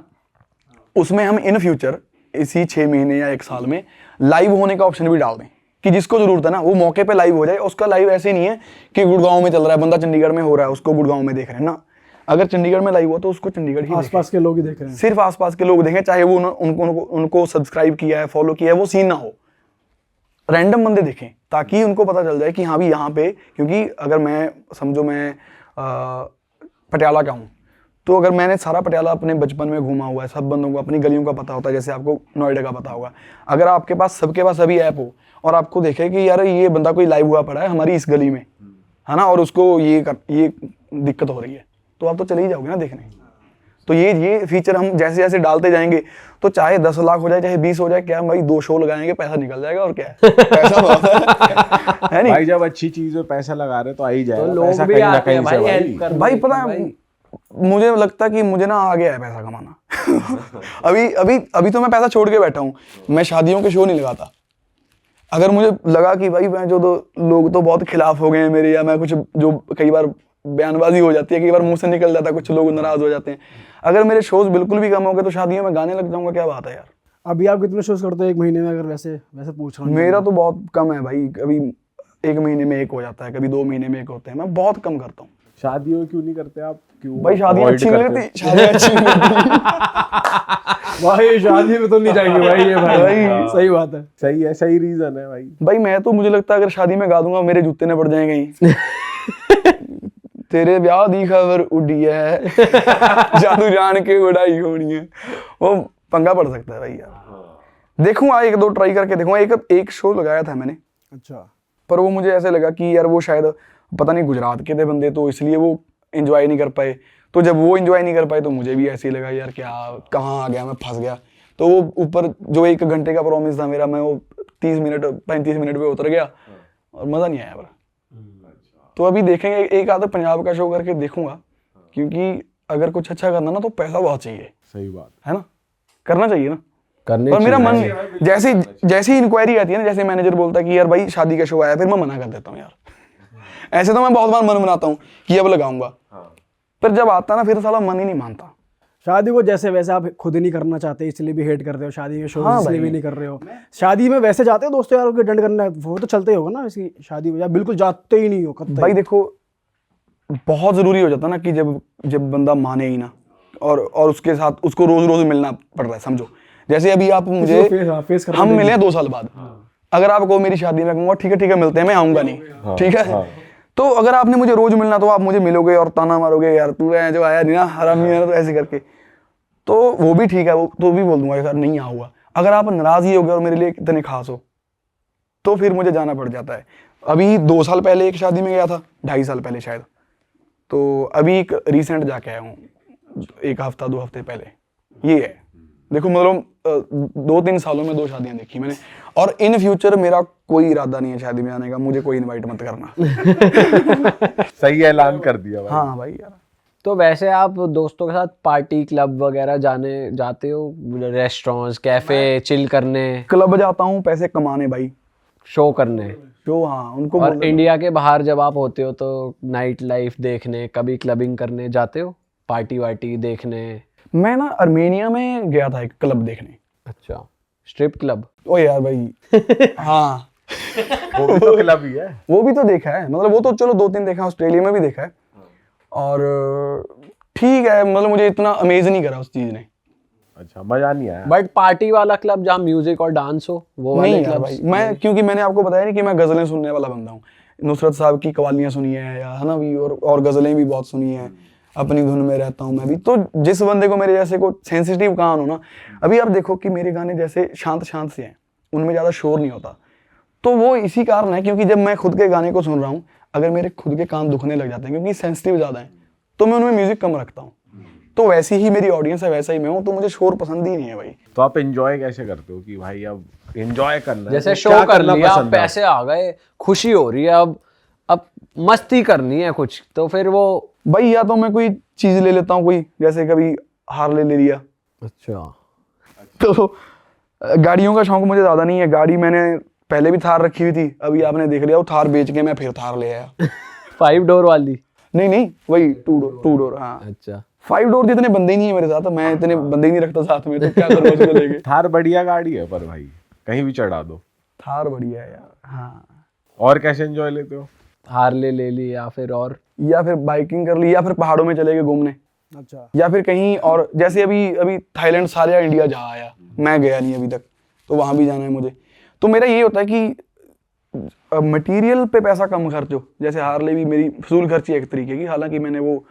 उसमें हम इन फ्यूचर इसी 6 महीने या 1 साल में लाइव होने का ऑप्शन भी डाल दें कि जिसको जरूरत है ना वो मौके पे लाइव हो जाए। उसका लाइव ऐसे नहीं है कि गुड़गांव में चल रहा है, बंदा चंडीगढ़ में हो रहा है, उसको गुड़गांव में देख रहे हैं ना। अगर चंडीगढ़ में लाइव हो तो उसको चंडीगढ़ ही आसपास के लोग ही देख रहे हैं, सिर्फ आसपास के लोग देखें, चाहे वो उनको सब्सक्राइब किया है, फॉलो किया है, वो सीन ना हो, रैंडम बंदे देखें ताकि उनको पता चल जाए कि हाँ भी यहाँ पे। क्योंकि अगर मैं समझो मैं पटियाला का हूँ, तो अगर मैंने सारा पटियाला अपने बचपन में घूमा हुआ है, सब बंदों को अपनी गलियों का पता होता है, जैसे आपको नोएडा का पता होगा। अगर आपके पास सबके पास अभी ऐप हो और आपको देखे कि यार ये बंदा कोई लाइव हुआ पड़ा है हमारी इस गली में, है ना, और उसको ये दिक्कत हो रही है, तो आप तो चले ही जाओगे ना देखने। तो ये फीचर हम जैसे जैसे डालते जाएंगे तो चाहे 10 लाख हो जाए चाहे 20 हो जाए, क्या भाई 2 शो लगाएंगे पैसा निकल जाएगा और क्या है पैसा है नहीं भाई जब अच्छी चीज में पैसा लगा रहे तो आ ही जाएगा। तो लोग पैसा भी कहीं ना आते हैं कहीं से भाई हेल्प करने। भाई पता है मुझे लगता कि मुझे ना आ गया है पैसा कमाना। अभी तो मैं पैसा छोड़ के बैठा हूँ। मैं शादियों के शो नहीं लगाता। अगर मुझे लगा कि भाई मैं जो लोग तो बहुत खिलाफ हो गए हैं मेरे, या मैं कुछ जो कई बार बयानबाजी हो जाती है, कई बार मुंह से निकल जाता है, कुछ लोग नाराज हो जाते हैं, अगर मेरे शोज बिल्कुल भी कम हो गए तो शादियों में गाने लग जाऊंगा। क्या बात है यार। अभी आप कितने शोज करते हो 1 महीने में? अगर वैसे पूछ रहा हूँ। मेरा तो बहुत कम है भाई, कभी 1 महीने में 1 हो जाता है, कभी 2 महीने में 1 होते हैं। मैं बहुत कम करता हूँ। शादियों क्यों नहीं करते आप? क्यों भाई शादियाँ अच्छी नहीं लगती, शादियाँ अच्छी नहीं लगती। भाई शादी में तो नहीं जाएंगे भाई, ये भाई सही बात है। सही है, सही रीजन है भाई। भाई मैं तो मुझे लगता है अगर शादी में गा दूंगा मेरे जूते न पड़ जाएंगे कहीं। तेरे ब्याह दी खबर उड़ी है जादू जान के उड़ाई होनी है, वो पंगा पड़ सकता है भाई यार। देखूंगा 1-2 ट्राई करके देखूंगा। एक शो लगाया था मैंने, अच्छा, पर वो मुझे ऐसे लगा कि यार वो शायद पता नहीं गुजरात के थे बंदे, तो इसलिए वो एंजॉय नहीं कर पाए। तो जब वो एंजॉय नहीं कर पाए तो मुझे भी ऐसे ही लगा यार क्या कहाँ आ गया मैं, फंस गया। तो वो ऊपर जो 1 घंटे का प्रॉमिस था मेरा, मैं वो 30 मिनट 35 मिनट पे उतर गया और मज़ा नहीं आया बड़ा। तो अभी देखेंगे, एक आधा पंजाब का शो करके देखूंगा, क्योंकि अगर कुछ अच्छा करना ना तो पैसा बहुत चाहिए। सही बात है ना, करना चाहिए ना। करने पर मेरा मन जैसे ही इंक्वायरी आती है ना, जैसे मैनेजर बोलता है कि यार भाई शादी का शो आया, फिर मैं मना कर देता हूँ यार। ऐसे तो मैं बहुत बार मन बनाता हूँ कि अब लगाऊंगा, पर जब आता ना फिर साला मन ही नहीं मानता। शादी को जैसे वैसे आप खुद ही नहीं करना चाहते इसलिए भी हेट कर रहे हो, शादी के शो हाँ इसलिए भाई। भी नहीं कर रहे हो। शादी में वैसे जाते हो दोस्तों यारों के अटेंड करना, वो तो चलते ही होगा ना इसकी शादी में, या बिल्कुल जाते ही नहीं हो कतई? भाई देखो बहुत जरूरी हो जाता ना कि जब बंदा माने ही ना, और उसके साथ उसको रोज रोज मिलना पड़ रहा है। समझो जैसे अभी आप मुझे फेस करना हम मिले 2 साल बाद, अगर आपको मेरी शादी में कहूंगा ठीक है मिलते हैं, मैं आऊंगा नहीं, ठीक है। तो अगर आपने मुझे रोज मिलना तो आप मुझे मिलोगे और ताना मारोगे यार तू है जो आया नहीं ना, हरामी है ना, तो ऐसे करके, तो वो भी ठीक है, वो तो भी बोल दूंगा यार नहीं आऊंगा। अगर आप नाराज ही हो गए और मेरे लिए इतने खास हो तो फिर मुझे जाना पड़ जाता है। अभी 2 साल पहले एक शादी में गया था, 2.5 साल पहले शायद, तो अभी एक रिसेंट जाके आया हूँ 1 हफ्ता 2 हफ्ते पहले। ये है देखो, मतलब 2-3 सालों में 2 शादियां देखी मैंने, और इन फ्यूचर मेरा कोई इरादा नहीं है शादी में आने का। मुझे कोई इनवाइट मत करना। सही ऐलान कर दिया भाई। हाँ भाई यार। तो वैसे आप दोस्तों के साथ पार्टी क्लब वगैरह जाते हो, रेस्टोरेंट्स कैफे चिल करने, क्लब जाता हूँ पैसे कमाने भाई, शो करने? जो हाँ उनको और इंडिया के बाहर जब आप होते हो तो नाइट लाइफ देखने, कभी क्लबिंग करने जाते हो, पार्टी वार्टी देखने? मैं ना अर्मेनिया में गया था एक क्लब देखने। अच्छा, स्ट्रिप क्लब? ओ यार भाई हाँ वो भी तो क्लब ही है। वो भी तो देखा है, मतलब वो तो चलो 2-3 देखा, ऑस्ट्रेलिया में भी देखा है, और ठीक है, मतलब मुझे इतना अमेज नहीं करा उस चीज़ ने। अच्छा, मजा नहीं आया? बट पार्टी वाला क्लब जहाँ म्यूजिक और डांस हो वो वाले नहीं यार क्लब? भाई, मैं क्योंकि मैंने आपको बताया नहीं कि मैं गजलें सुनने वाला बंदा हूँ। नुसरत साहब की कवालियाँ सुनी है या है ना भी, और गजलें भी बहुत सुनी है। अपनी धुन में रहता हूँ मैं भी। तो जिस बंदे को मेरे जैसे को सेंसिटिव कान हो ना, अभी आप देखो कि मेरे गाने जैसे शांत शांत से हैं, उनमें ज़्यादा शोर नहीं होता, तो वो इसी कारण है क्योंकि जब मैं खुद के गाने को सुन रहा हूँ, अगर मेरे खुद के कान दुखने लग जाते हैं क्योंकि सेंसिटिव ज़्यादा हैं, तो मैं उनमें म्यूजिक कम रखता हूँ। तो वैसी ही मेरी ऑडियंस है, वैसा ही मैं हूँ, तो मुझे शोर पसंद ही नहीं है भाई। तो आप एंजॉय कैसे करते हो कि भाई अब एंजॉय करना है, जैसे तो शो क्या कर करना लिया, पसंद है? पैसे आ गए, खुशी हो रही है, अब मस्ती करनी है कुछ, तो फिर वो भाई या तो मैं कोई चीज़ ले लेता हूँ, कोई जैसे कभी हार्ले ले लिया। अच्छा तो गाड़ियों का शौक मुझे ज़्यादा नहीं है। गाड़ी मैंने पहले भी थार रखी हुई थी, अभी आपने देख लिया वो थार बेच के मैं फिर थार ले आया। 5 डोर वाली? नहीं वही 2 डोर। हाँ, अच्छा 5 डोर जितने बंदे ही नहीं है मेरे साथ, मैं इतने बंदे ही नहीं रखता साथ में, तो क्या करूँ उसको लेके। थार बढ़िया गाड़ी है पर भाई कहीं भी चढ़ा दो। थार बढ़िया है यार। हाँ, और कैसे एंजॉय लेते हो? हार्ले ले ली या फिर और? या फिर बाइकिंग कर ली, या फिर पहाड़ों में चले गए घूमने, अच्छा, या फिर कहीं और। जैसे अभी थाईलैंड सारे या इंडिया जा आया, मैं गया नहीं अभी तक, तो वहाँ भी जाना है मुझे। तो मेरा ये होता है कि मटेरियल पे पैसा कम खर्च हो। जैसे हार्ले भी मेरी फजूल खर्ची है एक तरीके की, हालांकि मैंने वो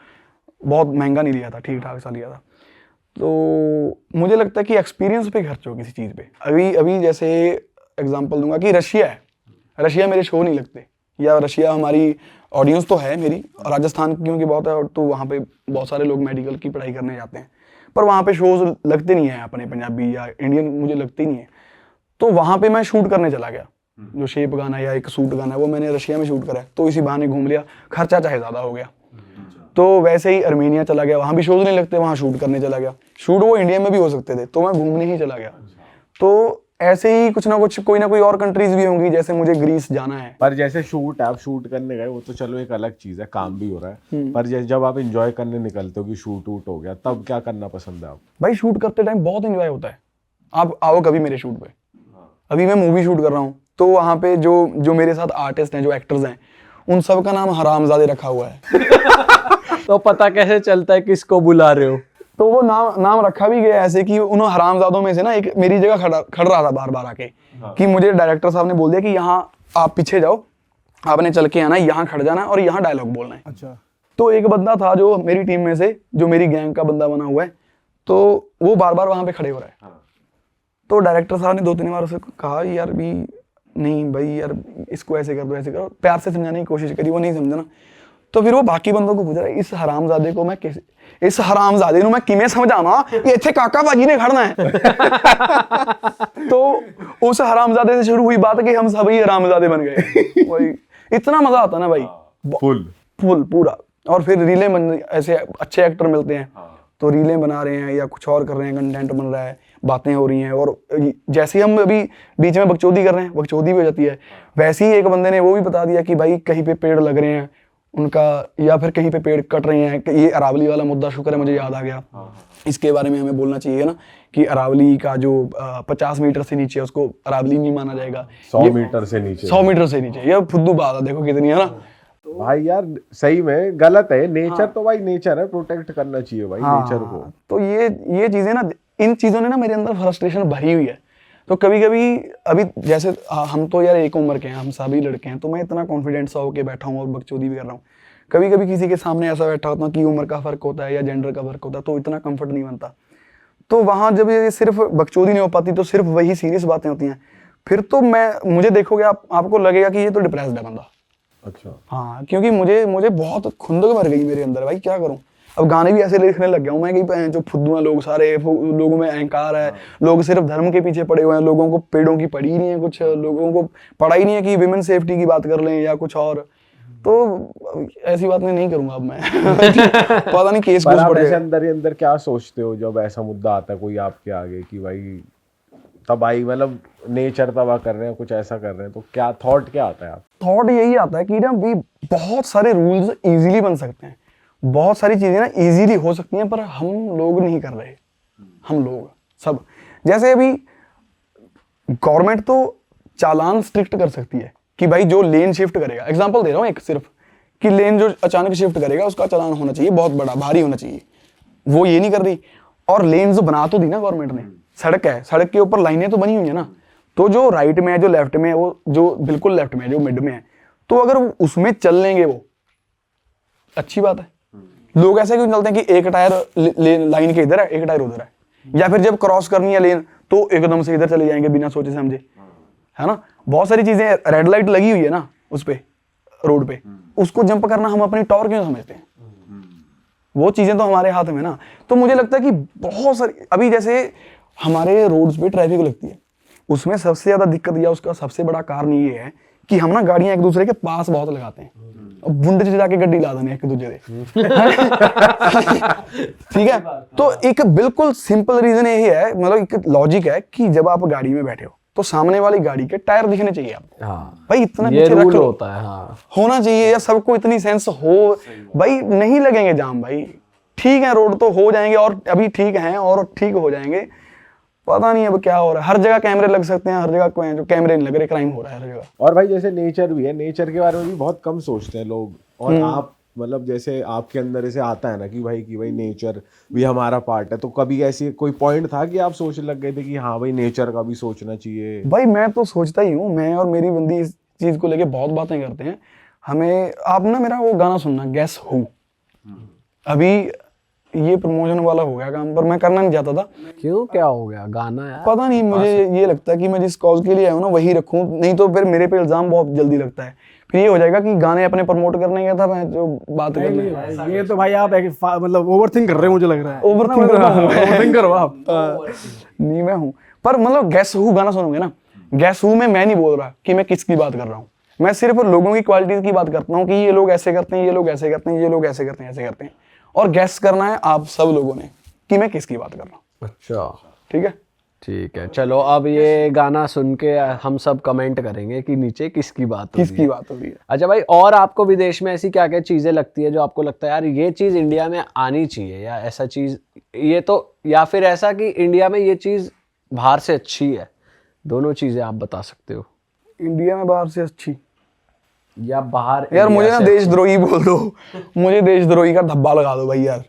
बहुत महंगा नहीं लिया था, ठीक ठाक सा लिया था। तो मुझे लगता है कि एक्सपीरियंस पे खर्च हो किसी चीज़ पे। अभी जैसे एग्जांपल दूंगा कि रशिया मेरे शो नहीं लगते, या रशिया हमारी ऑडियंस तो है मेरी, राजस्थान क्योंकि बहुत है, और तो वहाँ पे बहुत सारे लोग मेडिकल की पढ़ाई करने जाते हैं, पर वहाँ पे शोज लगते नहीं हैं अपने पंजाबी या इंडियन, मुझे लगते ही नहीं है। तो वहाँ पे मैं शूट करने चला गया, जो शेप गाना या एक सूट गाना है वो मैंने रशिया में शूट करा है, तो इसी बहाने घूम लिया, खर्चा चाहे ज़्यादा हो गया। तो वैसे ही अर्मेनिया चला गया, वहाँ भी शोज नहीं लगते, वहाँ शूट करने चला गया। शूट वो इंडिया में भी हो सकते थे, तो मैं घूमने ही चला गया। तो ऐसे ही कुछ ना कुछ, कोई ना कोई और कंट्रीज भी होंगी, जैसे मुझे ग्रीस जाना है। पर जैसे शूट आप शूट करने गए वो तो चलो एक अलग चीज है, काम भी हो रहा है, पर जैसे जब आप एंजॉय करने निकलते हो कि शूट वूट हो गया, तब क्या करना पसंद है आप? भाई शूट करते टाइम बहुत एंजॉय होता है। आप आओ कभी मेरे शूट पे, अभी मैं मूवी शूट कर रहा हूँ, तो वहाँ पे जो मेरे साथ आर्टिस्ट हैं, जो एक्टर्स हैं, उन सब का नाम हरामजादे रखा हुआ है। तो पता कैसे चलता है किसको बुला रहे हो? तो वो नाम रखा भी गया ऐसे कि उन हरामजादों में से ना एक मेरी जगह खड़ रहा था बार बार आके, कि मुझे डायरेक्टर साहब ने बोल दिया कि यहाँ आप पीछे जाओ, आपने चल के आना, यहाँ खड़ जाना है और यहाँ डायलॉग बोलना है। अच्छा, तो एक बंदा था जो मेरी टीम में से, जो मेरी गैंग का बंदा बना हुआ है, तो वो बार बार वहाँ पे खड़े हो रहा है। तो डायरेक्टर साहब ने 2-3 बार उसे कहा यार भी नहीं भाई यार, इसको ऐसे कर दो, ऐसे करो, प्यार से समझाने की कोशिश करी, वो नहीं समझा ना। तो फिर वो बाकी बंदों को पूछ रहा है, इस हरामजादे को मैं कैसे, इस हरामजादे को मैं किमें समझावा कि इत्थे काका भाजी ने खड़ना है। तो उस हरामजादे से शुरू हुई बात कि हम सभी हरामजादे बन गए। भाई इतना मजा आता ना भाई, फुल पूरा। और फिर रीलें बन, ऐसे अच्छे एक्टर मिलते हैं, तो रीलें बना रहे हैं या कुछ और कर रहे हैं, कंटेंट बन रहा है, बातें हो रही हैं, और जैसे हम अभी बीच में बकचोदी कर रहे हैं, बकचोदी भी हो जाती है, वैसे ही एक बंदे ने वो भी बता दिया कि भाई कहीं पे पेड़ लग रहे हैं उनका, या फिर कहीं पे पेड़ कट रहे हैं। ये अरावली वाला मुद्दा, शुक्र है मुझे याद आ गया, इसके बारे में हमें बोलना चाहिए ना, कि अरावली का जो 50 मीटर से नीचे है उसको अरावली नहीं माना जाएगा, 100 मीटर से नीचे। 100 मीटर से नीचे, ये फुद्दू बात है, देखो कितनी है ना। भाई यार सही में गलत है, नेचर तो भाई नेचर है, प्रोटेक्ट करना चाहिए भाई नेचर को। तो ये चीजें ना, इन चीजों ने ना मेरे अंदर फ्रस्ट्रेशन भरी हुई है। तो कभी कभी अभी जैसे हम तो यार एक उम्र के हैं, हम सभी लड़के हैं, तो मैं इतना कॉन्फिडेंस सा होके बैठा हूँ और बकचोदी भी कर रहा हूँ। कभी कभी किसी के सामने ऐसा बैठा होता हूँ कि उम्र का फर्क होता है या जेंडर का फर्क होता है, तो इतना कंफर्ट नहीं बनता। तो वहाँ जब ये सिर्फ बकचोदी नहीं हो पाती, तो सिर्फ वही सीरियस बातें होती हैं, फिर तो मुझे देखोगे आपको लगेगा कि ये तो डिप्रेस्ड है बंदा। अच्छा, हाँ, क्योंकि मुझे बहुत खुंदक भर गई मेरे अंदर, भाई क्या करूं। अब गाने भी ऐसे लिखने लग गया हूं मैं कि जो फुद्दू लोग सारे, लोगों में अहंकार है, लोग सिर्फ धर्म के पीछे पड़े हुए हैं, लोगों को पेड़ों की पड़ी नहीं है, कुछ लोगों को पड़ा ही नहीं है कि विमेन सेफ्टी की बात कर लें या कुछ और। तो ऐसी बात नहीं करूंगा अब मैं। पता नहीं केस पर आप पड़ ऐसे जाए। अंदर ही अंदर क्या सोचते हो जब ऐसा मुद्दा आता है कोई आपके आगे कि भाई तबाही, मतलब नेचर तबाह कर रहे हैं, कुछ ऐसा कर रहे हैं, तो क्या थॉट क्या आता है आप? थॉट यही आता है कि ना भी बहुत सारे रूल्स इजीली बन सकते हैं, बहुत सारी चीजें ना इजीली हो सकती हैं, पर हम लोग नहीं कर रहे। हम लोग सब, जैसे अभी गवर्नमेंट तो चालान स्ट्रिक्ट कर सकती है कि भाई जो लेन शिफ्ट करेगा, एग्जांपल दे रहा हूँ एक सिर्फ, कि लेन जो अचानक शिफ्ट करेगा उसका चालान होना चाहिए, बहुत बड़ा भारी होना चाहिए, वो ये नहीं कर रही। और लेन्स बना तो दी ना गवर्नमेंट ने, सड़क है, सड़क के ऊपर लाइनें तो बनी हुई है ना, तो जो राइट में है, जो लेफ्ट में है, वो जो बिल्कुल लेफ्ट में है, जो मिड में है, तो अगर वो उसमें चल लेंगे वो अच्छी बात है। लोग ऐसे क्यों चलते हैं कि एक टायर लाइन के इधर है, एक टायर उधर है, या फिर जब क्रॉस करनी है लेन तो एकदम से इधर चले जाएंगे बिना सोचे समझे, है ना। बहुत सारी चीजें, रेड लाइट लगी हुई है ना उस पे, रोड पे, उसको जंप करना हम अपनी टॉर क्यों समझते हैं? वो चीजें तो हमारे हाथ में ना। तो मुझे लगता है कि बहुत सारी, अभी जैसे हमारे रोड्स पे ट्रैफिक लगती है, उसमें सबसे ज्यादा दिक्कत या उसका सबसे बड़ा कारण ये है कि हम ना गाड़ियां एक दूसरे के पास बहुत लगाते हैं, बुंडे से जाके गड्डी ला देने एक दूसरे से ठीक है। तो एक बिल्कुल सिंपल रीजन यही है, मतलब एक लॉजिक है कि जब आप गाड़ी में बैठे हो तो सामने वाली गाड़ी के टायर दिखने चाहिए आपको। हाँ, भाई इतना ये पीछे रख रूल लो, होता है। हाँ, होना चाहिए, या सबको इतनी सेंस हो। भाई नहीं लगेंगे जाम, भाई ठीक है, रोड तो हो जाएंगे, और अभी ठीक है और ठीक हो जाएंगे। पता नहीं अब क्या हो रहा है, हर जगह कैमरे लग सकते हैं, हर जगह जो कैमरे नहीं लग रहे, क्राइम हो रहा है हर जगह। और भाई जैसे नेचर भी है, नेचर के बारे में भी बहुत कम सोचते हैं लोग। और आप मतलब जैसे आपके अंदर ऐसे आता है ना कि भाई नेचर भी हमारा पार्ट है, तो कभी ऐसी कोई पॉइंट था कि आप सोचने लग गए थे कि हाँ भाई नेचर का भी सोचना चाहिए? भाई मैं तो सोचता ही हूँ, मैं और मेरी बंदी इस चीज को लेके बहुत बातें करते हैं। हमें आप ना मेरा वो गाना सुनना, गेस हू, अभी ये प्रमोशन वाला हो गया काम, पर मैं करना नहीं चाहता था। क्यों, क्या हो गया? गाना यार, पता नहीं, मुझे ये लगता है कि मैं जिस कॉज के लिए आया हूँ ना वही रखूँ, नहीं तो फिर मेरे पे इल्जाम बहुत जल्दी लगता है। फिर ये हो जाएगा कि गाने अपने प्रमोट करने गया था, मैं जो बात करने। ये तो भाई आप मतलब ओवरथिंक कर रहे हो, मुझे लग रहा है। ओवरथिंक करो आप। नहीं मैं हूँ, पर मतलब गैस हू गाना सुनोगे ना, गैस हू में मैं नहीं बोल रहा कि मैं किसकी बात कर रहा हूँ, मैं सिर्फ लोगों की क्वालिटीज की बात करता हूँ कि ये लोग ऐसे करते हैं, ये लोग ऐसे करते हैं, ये लोग ऐसे करते हैं, ऐसे करते हैं, और गैस करना है आप सब लोगों ने कि मैं किसकी बात कर रहा हूँ। अच्छा ठीक है, ठीक है, चलो अब ये गाना सुन के हम सब कमेंट करेंगे कि नीचे किसकी बात हो रही किसकी है। बात हो रही है। अच्छा भाई, और आपको विदेश में ऐसी क्या क्या चीजें लगती है जो आपको लगता है यार ये चीज इंडिया में आनी चाहिए, या ऐसा चीज ये तो, या फिर ऐसा कि इंडिया में ये चीज बाहर से अच्छी है? दोनों चीजें आप बता सकते हो। इंडिया में बाहर से अच्छी, या बाहर यार इंडिया मुझे ना से देशद्रोही बोल दो, मुझे देशद्रोही का धब्बा लगा दो भाई यार।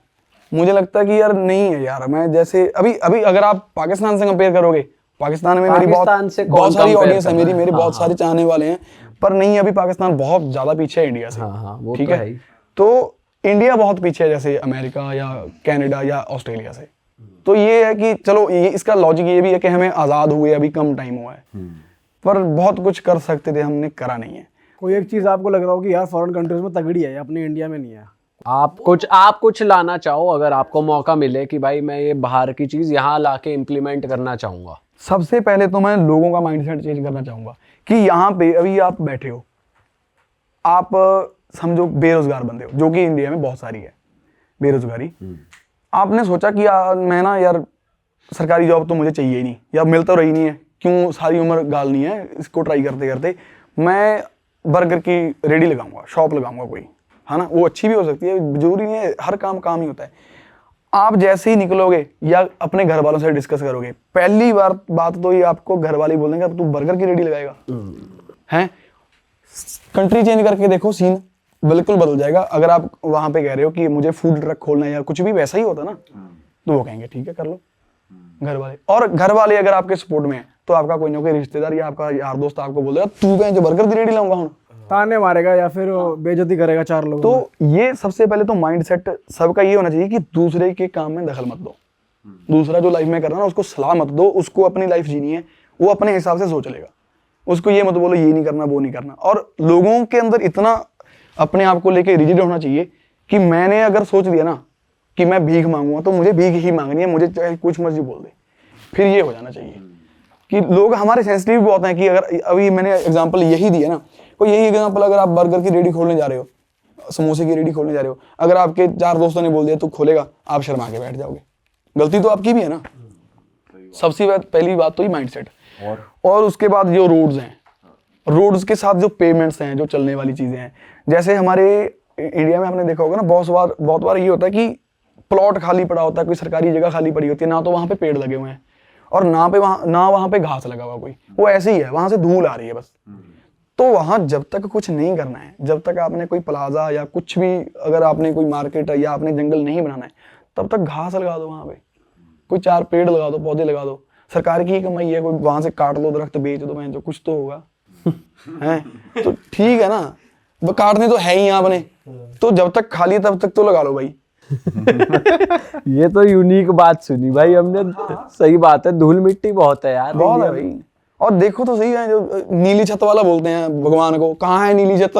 मुझे लगता है कि यार नहीं है यार, मैं जैसे अभी अभी अगर आप पाकिस्तान से कंपेयर करोगे, पाकिस्तान में मेरी पाकिस्तान से बहुत कौन सारी compare ऑडियंस है, कर रहा है? मेरे हाँ, बहुत सारे चाहने वाले हैं, पर नहीं, अभी पाकिस्तान बहुत ज्यादा पीछे है इंडिया से। हाँ, वो ठीक तो है, है ही। तो इंडिया बहुत पीछे है जैसे अमेरिका या कनाडा या ऑस्ट्रेलिया से। तो ये है कि चलो ये इसका लॉजिक ये भी है कि हमें आजाद हुए अभी कम टाइम हुआ है, पर बहुत कुछ कर सकते थे, हमने करा नहीं है। कोई एक चीज आपको लग रहा हो कि यार फॉरेन कंट्रीज में तगड़ी है, अपने इंडिया में नहीं है? आप कुछ लाना चाहो, अगर आपको मौका मिले कि भाई मैं ये बाहर की चीज यहाँ लाके इम्प्लीमेंट करना चाहूंगा। सबसे पहले तो मैं लोगों का माइंडसेट चेंज करना चाहूंगा कि यहाँ पे अभी आप बैठे हो, आप समझो बेरोजगार बंदे हो, जो कि इंडिया में बहुत सारी है बेरोजगारी। आपने सोचा कि मैं ना यार सरकारी जॉब तो मुझे चाहिए ही नहीं, या मिल तो रही नहीं है, क्यों सारी उम्र गालनी है, इसको ट्राई करते करते मैं बर्गर की रेडी लगाऊंगा, शॉप लगाऊंगा कोई, है ना। वो अच्छी भी हो सकती है, जरूरी नहीं है, हर काम काम ही होता है। आप जैसे ही निकलोगे या अपने घर वालों से डिस्कस करोगे, पहली बात तो ये आपको घर वाले बोलेंगे अब तू बर्गर की रेडी लगाएगा, हैं। कंट्री चेंज करके देखो, सीन बिल्कुल बदल जाएगा। अगर आप वहां पे कह रहे हो कि मुझे फूड ट्रक खोलना है या कुछ भी वैसा ही होता ना, तो वो कहेंगे ठीक है कर लो, घर वाले। और घर वाले अगर आपके सपोर्ट में है तो आपका कोई ना कोई रिश्तेदार या आपका यार दोस्त आपको बोलेगा तू कहीं जो बर्गर की रेडी लाऊंगा हूँ, ताने मारेगा या फिर बेइज्जती करेगा चार लोग। तो ये सबसे पहले तो माइंडसेट सबका ये होना चाहिए कि दूसरे के काम में दखल मत दो। दूसरा जो लाइफ में कर रहा है ना उसको सलाह मत दो, उसको अपनी लाइफ जीनी है, वो अपने हिसाब से सोच लेगा। उसको ये मत बोलो ये नहीं करना वो नहीं करना। और लोगों के अंदर इतना अपने आप को लेके रिजिड होना चाहिए कि मैंने अगर सोच लिया ना कि मैं भीख मांगूंगा तो मुझे भीख ही मांगनी है, मुझे चाहे कुछ मर्जी बोल दे। फिर ये हो जाना चाहिए कि लोग हमारे सेंसिटिव भी होते हैं कि अगर अभी मैंने एग्जांपल यही दिया ना, कोई यही एग्जांपल, अगर आप बर्गर की रेडी खोलने जा रहे हो, समोसे की रेडी खोलने जा रहे हो, अगर आपके चार दोस्तों ने बोल दिया तू खोलेगा, आप शर्मा के बैठ जाओगे। गलती तो आपकी भी है ना। सबसे पहली बात तो ये माइंडसेट, और उसके बाद जो रोड्स हैं, रोड्स के साथ जो पेमेंट्स हैं, जो चलने वाली चीजें हैं, जैसे हमारे इंडिया में आपने देखा होगा ना बहुत बार ये होता है कि प्लॉट खाली पड़ा होता है, कोई सरकारी जगह खाली पड़ी होती है, ना तो वहां पे पेड़ लगे हुए हैं और ना वहां पे घास लगा हुआ कोई, वो ऐसे ही है, वहां से धूल आ रही है बस। तो वहां जब तक कुछ नहीं करना है, जब तक आपने कोई प्लाजा या कुछ भी, अगर आपने कोई मार्केट या आपने जंगल नहीं बनाना है, तब तक घास लगा दो वहां पे, कोई 4 पेड़ लगा दो, पौधे लगा दो, सरकार की ही कमाई है, कोई वहां से काट लो दरख्त बेच दो, मैं जो कुछ तो होगा है, तो ठीक है ना, वो काटने तो है ही आपने, तो जब तक खाली है तब तक तो लगा लो भाई। ये तो यूनिक बात सुनी भाई हमने। सही बात है, धूल मिट्टी बहुत है यार बहुत है इंडिया में। भाई। और देखो तो सही है, जो नीली छत वाला बोलते हैं भगवान को, कहाँ है नीली छत,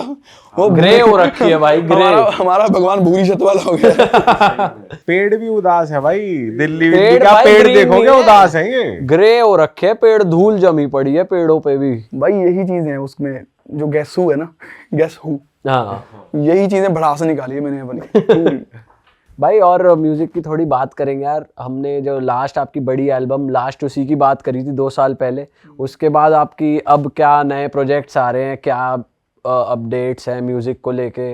वो ग्रे हो रखी है भाई, ग्रे। हमारा भगवान भूरी छत वाला हो गया। पेड़ भी उदास है भाई, दिल्ली पेड़ का भाई पेड़ green देखोगे नहीं है। उदास है ये। ग्रे हो रखे पेड़, धूल जमी पड़ी है पेड़ों पे भी। भाई यही चीज है उसमें, जो गैसू है ना, गैसू, हाँ यही चीजें भड़ास निकाली है मैंने अपनी। भाई, और म्यूजिक की थोड़ी बात करेंगे यार। हमने जो लास्ट आपकी बड़ी एल्बम लास्ट उसी की बात करी थी 2 साल पहले। उसके बाद आपकी अब क्या नए प्रोजेक्ट्स आ रहे हैं, क्या अपडेट्स हैं म्यूजिक को लेके?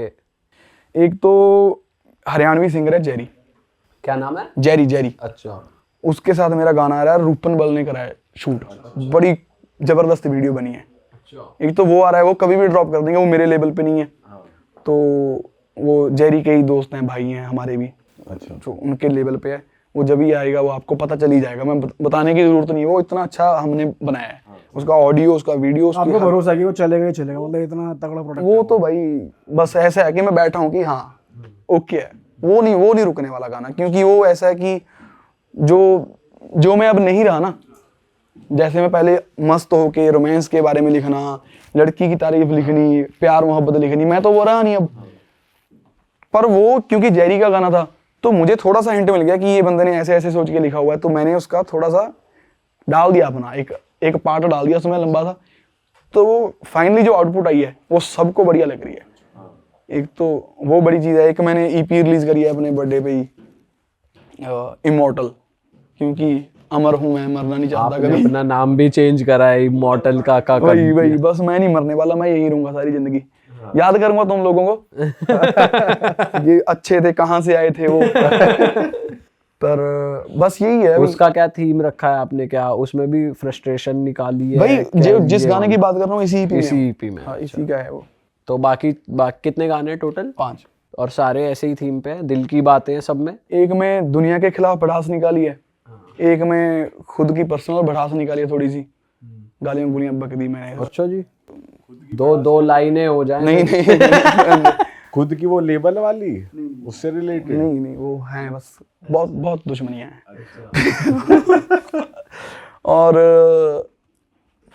एक तो हरियाणवी सिंगर है जेरी, क्या नाम है? जेरी जेरी, अच्छा। उसके साथ मेरा गाना आ रहा है, रूपन बल ने करा है शूट, बड़ी जबरदस्त वीडियो बनी है। एक तो वो आ रहा है, वो कभी भी ड्रॉप कर देंगे, वो मेरे लेवल पे नहीं है, तो वो जेरी के ही दोस्त हैं, भाई हैं हमारे भी, अच्छा, जो उनके लेवल पे है, वो जब ही आएगा वो आपको पता चल ही जाएगा, मैं बताने की जरूरत नहीं है, वो इतना अच्छा हमने बनाया है, उसका ऑडियो, उसका वीडियो, उसकी आपको भरोसा है कि वो चलेगा ही चलेगा, मतलब इतना तगड़ा प्रोडक्ट वो तो भाई बस ऐसा है कि मैं बैठा हूँ कि हाँ ओके है, वो नहीं रुकने वाला गाना, क्योंकि वो ऐसा है कि जो मैं अब नहीं रहा ना, जैसे मैं पहले मस्त होके रोमांस के बारे में लिखना, लड़की की तारीफ लिखनी, प्यार मोहब्बत लिखनी, मैं तो वो रहा नहीं अब। पर वो क्योंकि जेरी का गाना था, तो मुझे थोड़ा सा हिंट मिल गया कि ये बंदे ने ऐसे ऐसे सोच के लिखा हुआ है, तो मैंने उसका थोड़ा सा डाल दिया अपना, एक पार्ट डाल दिया उसमें, लंबा था, तो वो फाइनली जो आउटपुट आई है वो सबको बढ़िया लग रही है। एक तो वो बड़ी चीज़ है। एक मैंने ईपी रिलीज करी है अपने बर्थडे पे ही, इमॉर्टल, क्योंकि अमर हूँ मैं, मरना नहीं चाहता आपने कभी। अपना नाम भी चेंज करा है, इमॉर्टल का वही बस मैं नहीं मरने वाला, मैं यही रहूंगा सारी जिंदगी, याद करूंगा तुम लोगों को। ये अच्छे थे, कहाँ से आए थे वो। पर बस यही है उसका क्या थीम रखा है आपने? क्या उसमें भी फ्रस्ट्रेशन निकाली है? भाई, क्या जिस ये गाने की बात कर रहा हूँ इसी EP में इसी है। EP में? हाँ, इसी का है वो। तो बाकी कितने गाने हैं टोटल? 5। और सारे ऐसे ही थीम पे हैं, दिल की बातें हैं सब में? एक में दुनिया के खिलाफ भड़ास निकाली है, एक में खुद की पर्सनल भड़ास निकाली है, थोड़ी सी गालियां गुलियां बक दी मैंने। अच्छा जी, दो लाइनें हो जाए। नहीं खुद की वो लेबल वाली उससे रिलेटेड? नहीं वो है बस, बहुत दुश्मनियां हैं। और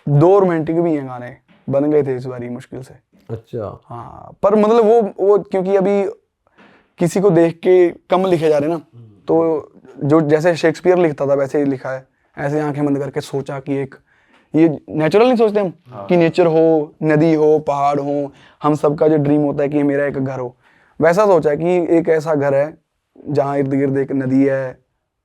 2 रोमांटिक भी हैं गाने, बन गए थे इस बारी मुश्किल से। अच्छा। हाँ, पर मतलब वो क्योंकि अभी किसी को देख के कम लिखे जा रहे ना, तो जो जैसे शेक्सपियर लिखता था वैसे ही लिखा है, ऐसे आंखें बंद करके सोचा कि एक ये नेचुरल नहीं सोचते हम कि नेचर हो, नदी हो, पहाड़ हो, हम सबका जो ड्रीम होता है कि मेरा एक घर हो, वैसा सोचा है कि एक ऐसा घर है जहाँ इर्द गिर्द एक नदी है,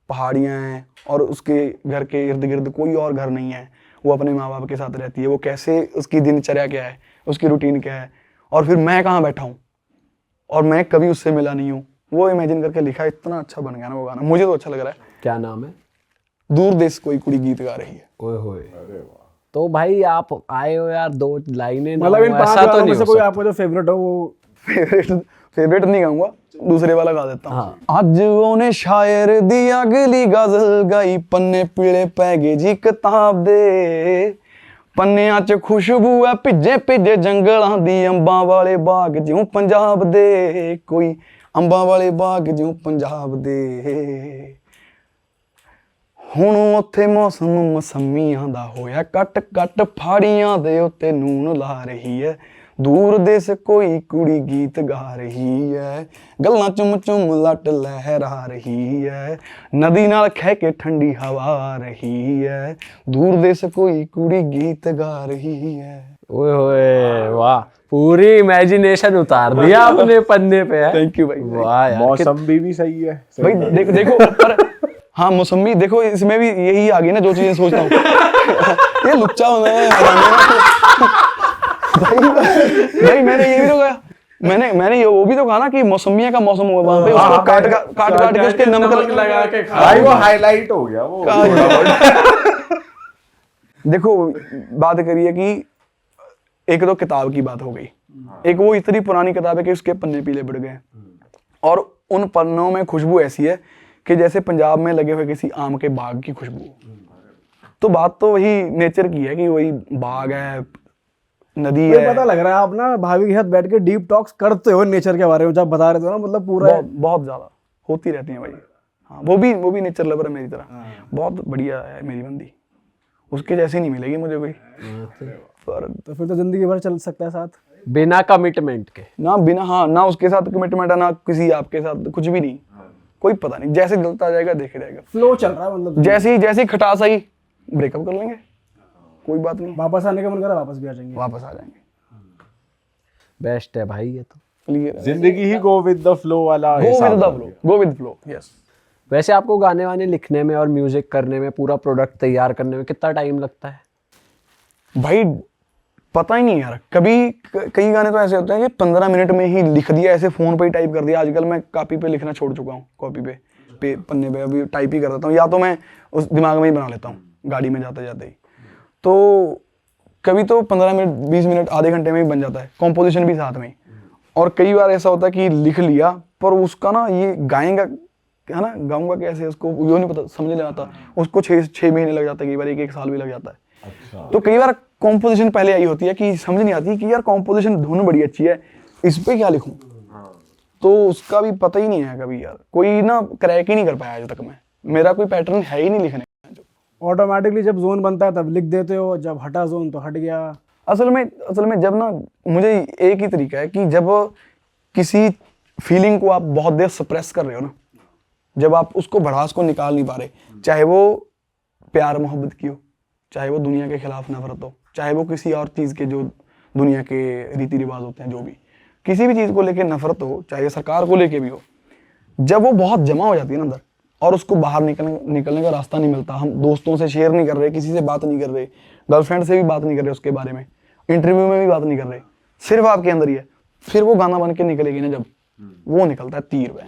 पहाड़ियाँ हैं, और उसके घर के इर्द गिर्द कोई और घर नहीं है, वो अपने माँ बाप के साथ रहती है, वो कैसे, उसकी दिनचर्या क्या है, उसकी रूटीन क्या है, और फिर मैं कहाँ बैठा हूँ और मैं कभी उससे मिला नहीं हूँ, वो इमेजिन करके लिखा। इतना अच्छा बन गया ना वो गाना, मुझे तो अच्छा लग रहा है। क्या नाम है? दूर देश कोई कुड़ी गीत गा रही है। ओए होए। तो भाई आप आए हो यार, 2 लाइनें ना मतलब इन हो, 5 ऐसा तो गानों नहीं में से हो कोई सकता। आपको जो फेवरेट हो वो? फेवरेट नहीं गाऊंगा, दूसरे वाला गा देता हूँ। अज उन्हें शायर दी अगली गजल गाई, पन्ने पीले पै गए जी किताब दे, पन्नियां च खुशबू है भिजे भिजे जंगलां दी, अंबां वाले बाग जिਉਂ पंजाब दे, कोई अंबां वाले बाग जिਉਂ पंजाब दे। ਹੁਣ ਉੱਥੇ ਮੌਸਮ ਮਸੰਮੀਆਂ ਦਾ ਹੋਇਆ ਕੱਟ ਕੱਟ, ਫਾੜੀਆਂ ਦੇ ਉੱਤੇ ਨੂਨ ਲਾ ਰਹੀ ਹੈ, ਦੂਰ ਦੇਸ ਕੋਈ ਕੁੜੀ ਗੀਤ ਗਾ ਰਹੀ ਹੈ, ਗੱਲਾਂ ਚੁੰਮ ਚੁੰਮ ਲੱਟ ਲਹਿਰਾ ਰਹੀ ਹੈ, ਨਦੀ ਨਾਲ ਖਹਿ ਕੇ ਠੰਡੀ ਹਵਾ ਆ ਰਹੀ ਹੈ, ਦੂਰ ਦੇਸ ਕੋਈ ਕੁੜੀ ਗੀਤ ਗਾ ਰਹੀ ਹੈ। ओए होए, वाह, पूरी इमेजिनेशन उतार दिया आपने पन्ने पे। है थैंक यू भाई। वाह यार, मौसम्बी भी सही है भाई देखो पर हाँ, मौसमी देखो, इसमें भी यही आ गई ना जो चीजें सोचता हूँ। ये लुच्चा हूँ मैं भाई मैंने ये भी तो कहा, मैंने ये वो भी तो कहा ना कि मौसमिया का मौसम हुआ वहाँ पे, उसको काट के उसके नमक लगा के भाई वो हाईलाइट हो गया वो। देखो बात करिए कि एक तो किताब की बात हो गई, एक वो इतनी पुरानी किताब है कि उसके पन्ने पीले पड़ गए, और उन पन्नों में खुशबू ऐसी है कि जैसे पंजाब में लगे हुए किसी आम के बाग की खुशबू। तो बात तो वही नेचर की है कि वही बाग है, नदी तो है। पता लग रहा है आप ना भाभी के साथ बैठ के डीप टॉक्स करते हो नेचर के बारे में, जब बता रहे थे ना, मतलब पूरा बहुत बहुत ज्यादा होती रहती है भाई। हाँ, वो भी नेचर लवर है मेरी तरह। बहुत बढ़िया है मेरी बंदी, उसके जैसी नहीं मिलेगी मुझे कोई। पर तो फिर तो जिंदगी भर चल सकता है साथ। बिना कमिटमेंट के। ना बिना, हाँ, ना उसके साथ कमिटमेंट है, ना किसी आपके साथ, कुछ भी नहीं। कोई पता नहीं, जैसे जलता जाएगा देखे जाएगा। फ्लो चल रहा है मतलब। जैसी खटास आई ब्रेकअप कर लेंगे, कोई बात नहीं, वापस आने का मन करा वापस भी आ जाएंगे। वापस आ जाएंगे। बेस्ट है भाई ये तो। क्लियर है। जिंदगी ही गो विद द फ्लो वाला गो हिसाब विद द हो फ्लो, गया। Go with flow, yes. वैसे आपको गाने वाने लिखने में और म्यूजिक करने में, पूरा प्रोडक्ट तैयार करने में कितना टाइम लगता है? भाई पता ही नहीं यार, कभी कई गाने तो ऐसे होते हैं कि 15 मिनट में ही लिख दिया, ऐसे फोन पे ही टाइप कर दिया। आजकल मैं कॉपी पे लिखना छोड़ चुका हूँ, कॉपी पे पन्ने पे अभी टाइप ही कर देता हूँ, या तो मैं उस दिमाग में ही बना लेता हूँ गाड़ी में जाते जाते ही। तो कभी तो 15 मिनट 20 मिनट आधे घंटे में ही बन जाता है, कॉम्पोजिशन भी साथ में ही। और कई बार ऐसा होता है कि लिख लिया पर उसका ना ये गाएंगा है ना, गाऊंगा कैसे उसको वो नहीं पता, समझ नहीं आता। उसको 6 महीने लग जाते हैं, कई बार एक साल भी लग जाता है। अच्छा। तो कई बार कॉम्पोजिशन पहले आई होती है कि समझ नहीं आती कि यार कॉम्पोजिशन धुन बड़ी अच्छी है, इस पे क्या लिखूं। तो उसका भी पता ही नहीं है कभी यार, कोई ना क्रैक ही नहीं कर पाया आज तक मैं, मेरा कोई पैटर्न है ही नहीं लिखने का। ऑटोमेटिकली जब जोन बनता है तब लिख देते हो, जब हटा जोन तो हट गया। असल में जब ना, मुझे एक ही तरीका है कि जब किसी फीलिंग को आप बहुत देर सप्रेस कर रहे हो ना, जब आप उसको भड़ास को निकाल नहीं पा रहे, चाहे वो प्यार मोहब्बत की हो, चाहे वो दुनिया के खिलाफ नफरत हो, चाहे वो किसी और चीज़ के जो दुनिया के रीति रिवाज होते हैं, जो भी किसी भी चीज़ को लेके नफरत हो, चाहे सरकार को लेके भी हो, जब वो बहुत जमा हो जाती है ना अंदर और उसको बाहर निकलने का रास्ता नहीं मिलता, हम दोस्तों से शेयर नहीं कर रहे, किसी से बात नहीं कर रहे, गर्लफ्रेंड से भी बात नहीं कर रहे उसके बारे में, इंटरव्यू में भी बात नहीं कर रहे, सिर्फ आपके अंदर ही है, फिर वो गाना बन के निकलेगी ना, जब वो निकलता है तीर वह,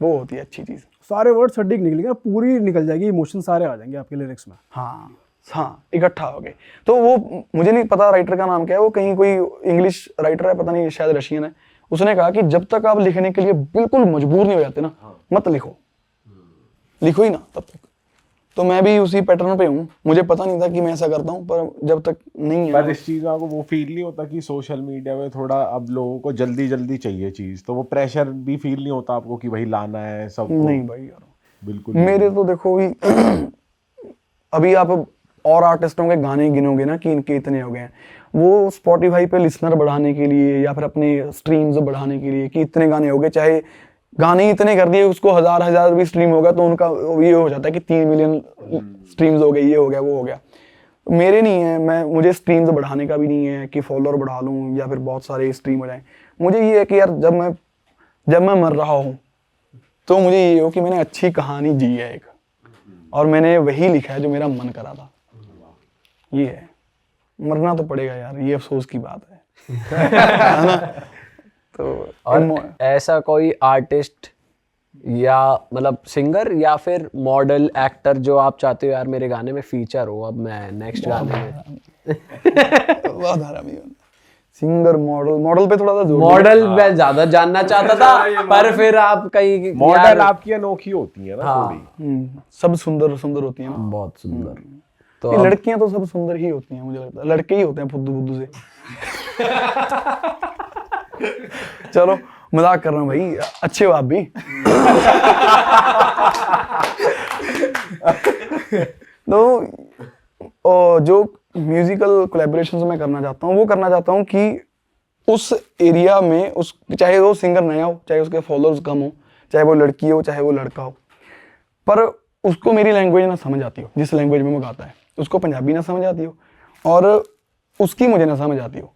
वो होती है अच्छी चीज़। सारे वर्ड सटीक निकलेंगे, पूरी निकल जाएगी, इमोशन सारे आ जाएंगे आपके लिरिक्स में। हाँ हाँ, इकट्ठा हो गए। तो वो मुझे नहीं पता राइटर का नाम क्या है, वो कहीं कोई इंग्लिश राइटर है, पता नहीं, शायद रशियन है। उसने कहा कि जब तक आप लिखने के लिए बिल्कुल मजबूर नहीं हो जाते ना, मत लिखो, लिखो ही ना तब तक। तो मैं भी उसी पैटर्न पे हूँ, मुझे पता नहीं था कि मैं ऐसा करता हूँ, पर जब तक नहीं है। पर इस चीज में आपको वो फील नहीं होता कि सोशल मीडिया में थोड़ा अब लोगों को जल्दी जल्दी चाहिए चीज, तो वो प्रेशर भी फील नहीं होता आपको कि भाई लाना है सब? नहीं भाई यार, बिल्कुल मेरे तो देखो ही अभी आप और आर्टिस्टों के गाने गिनोगे ना कि इनके इतने हो गए हैं, वो स्पॉटिफाई पे लिसनर बढ़ाने के लिए या फिर अपने स्ट्रीम्स बढ़ाने के लिए कि इतने गाने हो गए, चाहे गाने ही इतने कर दिए, उसको हजार भी स्ट्रीम होगा तो उनका ये हो जाता है कि 3 मिलियन स्ट्रीम्स हो गए, ये हो गया, वो हो गया। मेरे नहीं है, मुझे स्ट्रीम्स बढ़ाने का भी नहीं है कि फॉलोअर बढ़ा लूँ या फिर बहुत सारे स्ट्रीम हो जाएं। मुझे ये है कि यार जब मैं मर रहा हूँ तो मुझे ये हो कि मैंने अच्छी कहानी जी है एक, और मैंने वही लिखा है जो मेरा मन करा था। ये है, मरना तो पड़ेगा यार, ये अफसोस की बात है ना? तो और ऐसा कोई आर्टिस्ट या मतलब सिंगर या फिर मॉडल एक्टर जो आप चाहते हो यार मेरे गाने में फीचर हो, अब मैं नेक्स्ट गाने में? बहुत हरामी है। सिंगर, मॉडल पे थोड़ा सा जोर मॉडल मैं ज्यादा जानना चाहता था, पर फिर आप कहीं मॉडल आपकी अनोखी होती है ना थोड़ी। सब सुंदर होती हैं ना, बहुत सुंदर। तो ये लड़कियां तो सब सुंदर ही होती हैं, मुझे लगता है लड़के ही होते हैं फुद्दू बुद्दू से। चलो मजाक कर रहा हूँ भाई, अच्छे हो आप भी। तो जो म्यूजिकल कोलैबोरेशंस मैं करना चाहता हूँ, वो करना चाहता हूँ कि उस एरिया में चाहे वो सिंगर नया हो, चाहे उसके फॉलोअर्स कम हो, चाहे वो लड़की हो चाहे वो लड़का हो, पर उसको मेरी लैंग्वेज ना समझ आती हो, जिस लैंग्वेज में वो गाता है, उसको पंजाबी ना समझ आती हो और उसकी मुझे ना समझ आती हो।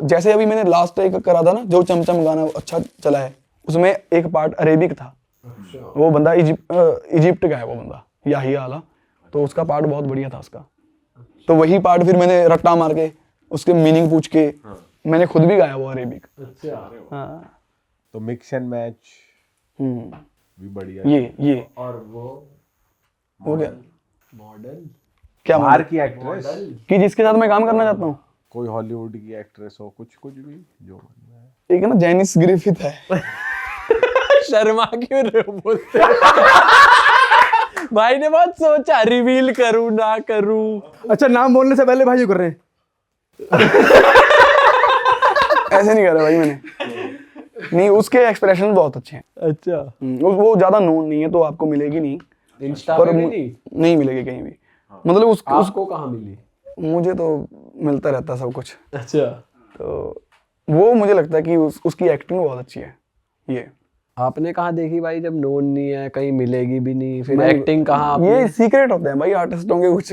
जैसे अभी मैंने लास्ट एक करा था ना, जो चमचम गाना अच्छा चला है, उसमें एक पार्ट अरेबिक था। वो बंदा इजिप्ट का है, वो बंदा याहिया आला, तो उसका पार्ट बहुत बढ़िया था उसका। तो वही पार्ट फिर मैंने रट्टा मार के उसके मीनिंग पूछ के मैंने खुद भी गाया वो अरेबिक। हाँ, तो मिक्स एंड मैच भी बढ़िया। ये और वो हो गया मॉडल क्या बाहर मतलब की एक्ट्रेस, कि जिसके साथ मैं काम करना चाहता हूँ, कोई हॉलीवुड की एक्ट्रेस हो, कुछ भी जो मन में है। एक है ना जेनिस ग्रिफिथ है, शर्मा क्यों रहे हो बोलते भाई ने बहुत सोचा, रिवील करूं ना करूं। अच्छा, नाम बोलने से पहले भाई जो कर रहे हैं। ऐसे नहीं करा भाई मैंने। नहीं, उसके एक्सप्रेशन बहुत अच्छे हैं। अच्छा, वो ज्यादा नोन नहीं है तो आपको मिलेगी नहीं, इंस्टा पर पे भी नहीं? नहीं मिलेगी कहीं भी। मतलब उसको कहाँ मिली? मुझे तो मिलता रहता है सब कुछ। अच्छा, तो वो मुझे लगता है कि उसकी एक्टिंग बहुत अच्छी है। ये आपने कहाँ देखी भाई, जब नोन नहीं है कहीं मिलेगी भी नहीं, फिर एक्टिंग कहाँ? ये सीक्रेट होते हैं भाई आर्टिस्टों के कुछ।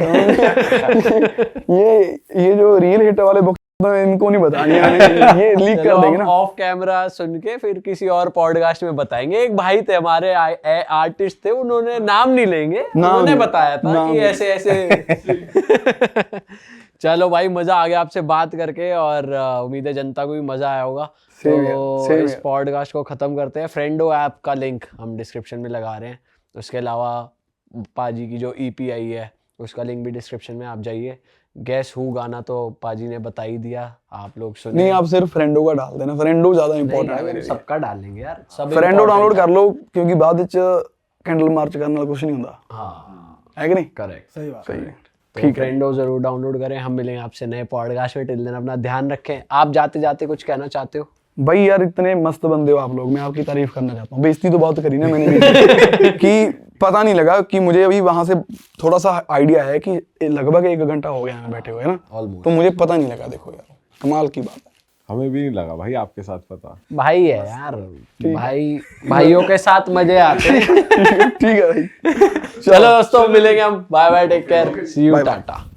ये जो रियल हिट वाले बुक इनको नहीं बतानी है, ये लीक कर देंगे ना। ऑफ कैमरा सुन के फिर किसी और पॉडकास्ट में बताएंगे। एक भाई थे हमारे आर्टिस्ट थे, उन्होंने नाम नहीं लेंगे, उन्होंने बताया था कि ऐसे ऐसे। चलो भाई, मजा आ गया आपसे बात करके, और उम्मीद है जनता को भी मजा आया होगा। तो इस पॉडकास्ट को खत्म करते हैं। फ्रेंडो ऐप का लिंक हम डिस्क्रिप्शन में लगा रहे हैं। उसके अलावा पाजी की जो EP आई है उसका लिंक भी डिस्क्रिप्शन में, आप जाइए। गैस हु गाना तो पाजी ने बता ही दिया, आप लोग सुने। नहीं, आप सिर्फ फ्रेंडो का डाल देना, फ्रेंडो ज्यादा इंपॉर्टेंट है मेरे लिए। सबका डाल लेंगे यार, सब फ्रेंडो डाउनलोड कर लो, क्योंकि बाद विच कैंडल मार्च करने वाला कुछ नहीं होता। हाँ, है कि नहीं? करेक्ट, सही बात। सही है। ठीक, फ्रेंडो जरूर डाउनलोड करें। हम मिलेंगे आपसे नए पॉडकास्ट में। टिल देन अपना ध्यान रखें। आप जाते जाते कुछ कहना चाहते हो? भाई यार, इतने मस्त बंदे हो आप लोग, मैं आपकी तारीफ करना चाहता हूँ। बेइज्जती तो बहुत करी ना मैंने भी कि पता नहीं लगा कि मुझे अभी वहां से थोड़ा सा आइडिया है कि लगभग 1 घंटा हो गया हमें बैठे हुए ना, तो मुझे पता नहीं लगा। देखो यार, कमाल की बात है। हमें भी नहीं लगा भाई आपके साथ पता। भाई है यार, भाइयों के साथ मजे आते हैं। ठीक है भाई। चलो दोस्तों, मिलेंगे हम। Bye bye, take care, see you, Tata.